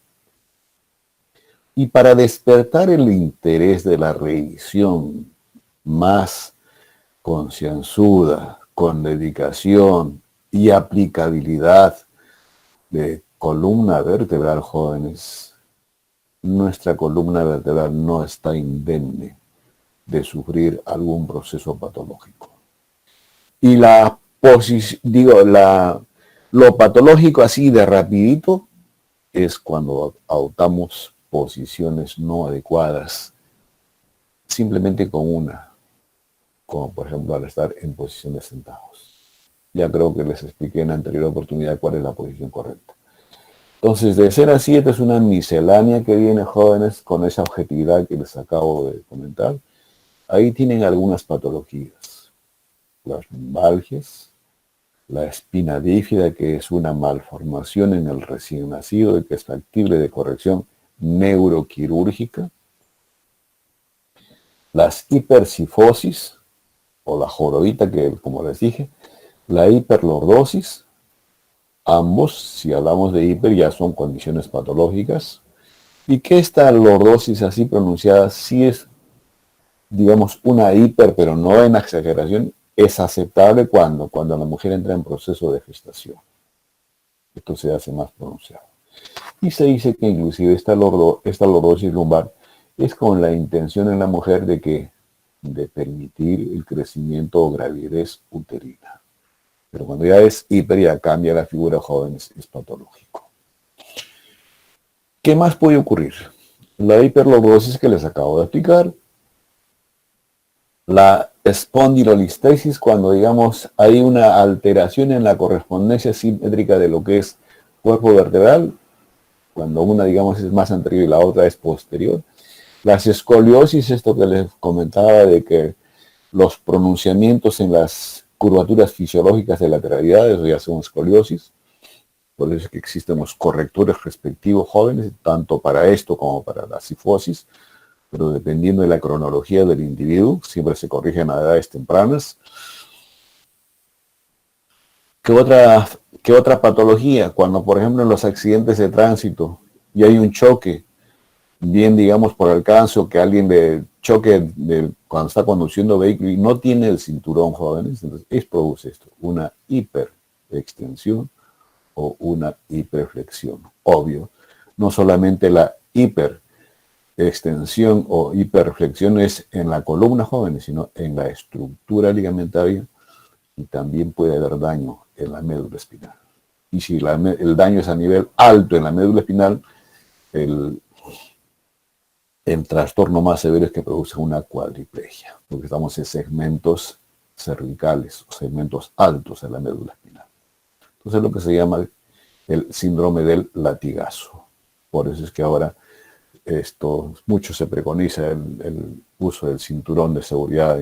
Y para despertar el interés de la revisión más concienzuda, con dedicación y aplicabilidad de columna vertebral, jóvenes, nuestra columna vertebral no está indemne de sufrir algún proceso patológico. Y lo patológico así de rapidito es cuando adoptamos posiciones no adecuadas, simplemente con una, como por ejemplo al estar en posición de sentados. Ya creo que les expliqué en la anterior oportunidad cuál es la posición correcta. Entonces, de ser así, esta es una miscelánea que viene, jóvenes, con esa objetividad que les acabo de comentar. Ahí tienen algunas patologías. Las lumbalgias, la espina bífida, que es una malformación en el recién nacido y que es factible de corrección neuroquirúrgica. Las hipercifosis, o la jorobita, que como les dije, la hiperlordosis. Ambos, si hablamos de hiper, ya son condiciones patológicas. Y que esta lordosis así pronunciada sí es, digamos, una hiper, pero no en exageración, es aceptable cuando la mujer entra en proceso de gestación. Esto se hace más pronunciado. Y se dice que inclusive esta lordosis lumbar es con la intención en la mujer de permitir el crecimiento o gravidez uterina. Pero cuando ya es hiper, ya cambia la figura, jóvenes, es patológico. ¿Qué más puede ocurrir? La hiperlordosis que les acabo de explicar. La espondilolistesis, cuando digamos hay una alteración en la correspondencia simétrica de lo que es cuerpo vertebral, cuando una digamos es más anterior y la otra es posterior. Las escoliosis, esto que les comentaba de que los pronunciamientos en las curvaturas fisiológicas de lateralidad, eso ya son escoliosis. Por eso es que existen los correctores respectivos, jóvenes, tanto para esto como para la cifosis, pero dependiendo de la cronología del individuo, siempre se corrigen a edades tempranas. ¿Qué otra patología? Cuando, por ejemplo, en los accidentes de tránsito y hay un choque, bien digamos por alcance o que alguien le choque cuando está conduciendo vehículo y no tiene el cinturón, jóvenes, entonces produce esto, una hiperextensión o una hiperflexión. Obvio, no solamente la hiperextensión o hiperflexión es en la columna, jóvenes, sino en la estructura ligamentaria y también puede haber daño en la médula espinal. Y si el daño es a nivel alto en la médula espinal, el trastorno más severo es que produce una cuadriplegia, porque estamos en segmentos cervicales o segmentos altos en la médula espinal. Entonces es lo que se llama el síndrome del latigazo. Por eso es que ahora mucho se preconiza el uso del cinturón de seguridad,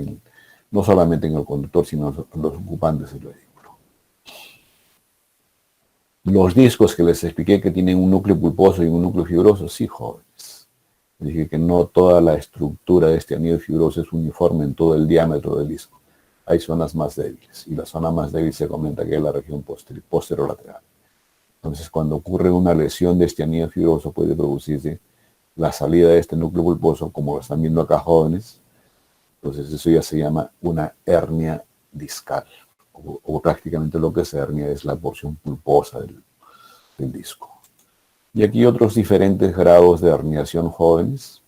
no solamente en el conductor, sino en los ocupantes del vehículo. Los discos que les expliqué que tienen un núcleo pulposo y un núcleo fibroso, sí, jóvenes. Dije que no toda la estructura de este anillo fibroso es uniforme en todo el diámetro del disco. Hay zonas más débiles y la zona más débil se comenta que es la región posterolateral. Entonces, cuando ocurre una lesión de este anillo fibroso puede producirse la salida de este núcleo pulposo, como lo están viendo acá, jóvenes. Entonces eso ya se llama una hernia discal o prácticamente lo que es hernia es la porción pulposa del disco. Y aquí otros diferentes grados de herniación, jóvenes.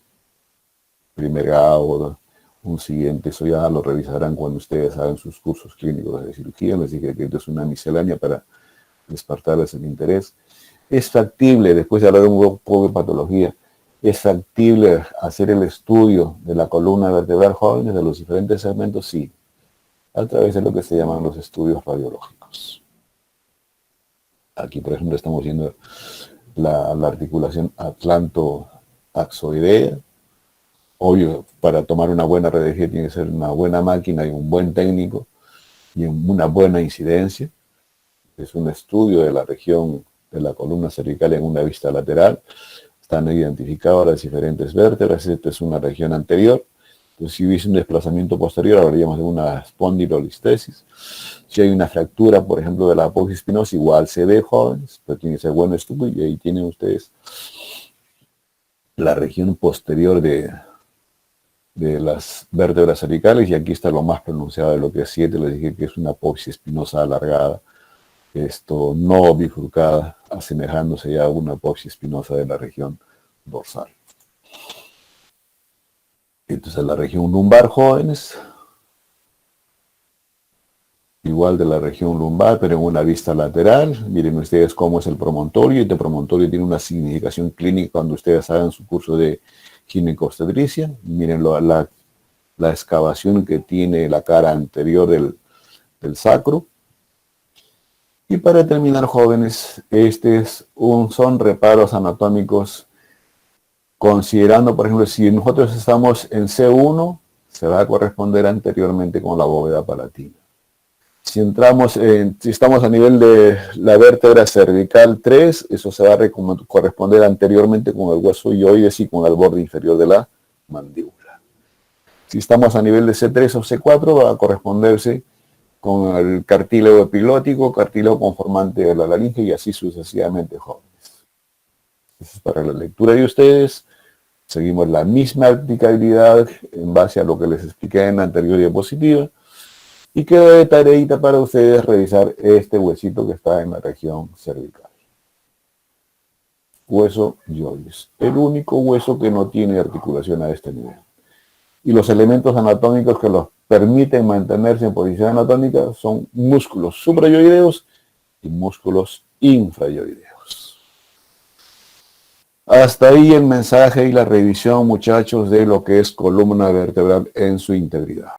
Primer grado, un siguiente, eso ya lo revisarán cuando ustedes hagan sus cursos clínicos de cirugía. Les dije que esto es una miscelánea para despertarles el interés. Es factible, después de hablar un poco de patología, es factible hacer el estudio de la columna vertebral jóvenes, de los diferentes segmentos, sí, a través de lo que se llaman los estudios radiológicos. Aquí, por ejemplo, estamos viendo la articulación atlanto-axoidea. Obvio, para tomar una buena radiología tiene que ser una buena máquina y un buen técnico y una buena incidencia. Es un estudio de la región de la columna cervical en una vista lateral. Están identificadas las diferentes vértebras. Esta es una región anterior. Entonces, si hubiese un desplazamiento posterior, hablaríamos de una espondilolistesis. Si hay una fractura, por ejemplo, de la apófisis espinosa, igual se ve, jóvenes, pero tiene que ser buen estudio. Y ahí tienen ustedes la región posterior de las vértebras cervicales. Y aquí está lo más pronunciado de lo que es 7. Les dije que es una apófisis espinosa alargada. Esto no bifurcada, asemejándose ya a una apófisis espinosa de la región dorsal. Entonces la región lumbar, jóvenes, igual de la región lumbar, pero en una vista lateral. Miren ustedes cómo es el promontorio. Este promontorio tiene una significación clínica cuando ustedes hagan su curso de ginecobstetricia. Miren la excavación que tiene la cara anterior del sacro. Y para terminar, jóvenes, son reparos anatómicos. Considerando, por ejemplo, si nosotros estamos en C1, se va a corresponder anteriormente con la bóveda palatina. Si estamos a nivel de la vértebra cervical 3, eso se va a corresponder anteriormente con el hueso hyoides y con el borde inferior de la mandíbula. Si estamos a nivel de C3 o C4, va a corresponderse con el cartílago epiglótico, cartílago conformante de la laringe y así sucesivamente, jóvenes. Eso es para la lectura de ustedes. Seguimos la misma aplicabilidad en base a lo que les expliqué en la anterior diapositiva. Y queda de tareita para ustedes revisar este huesito que está en la región cervical. Hueso hyoides. El único hueso que no tiene articulación a este nivel. Y los elementos anatómicos que los permiten mantenerse en posición anatómica son músculos suprayoideos y músculos infrayoideos. Hasta ahí el mensaje y la revisión, muchachos, de lo que es columna vertebral en su integridad.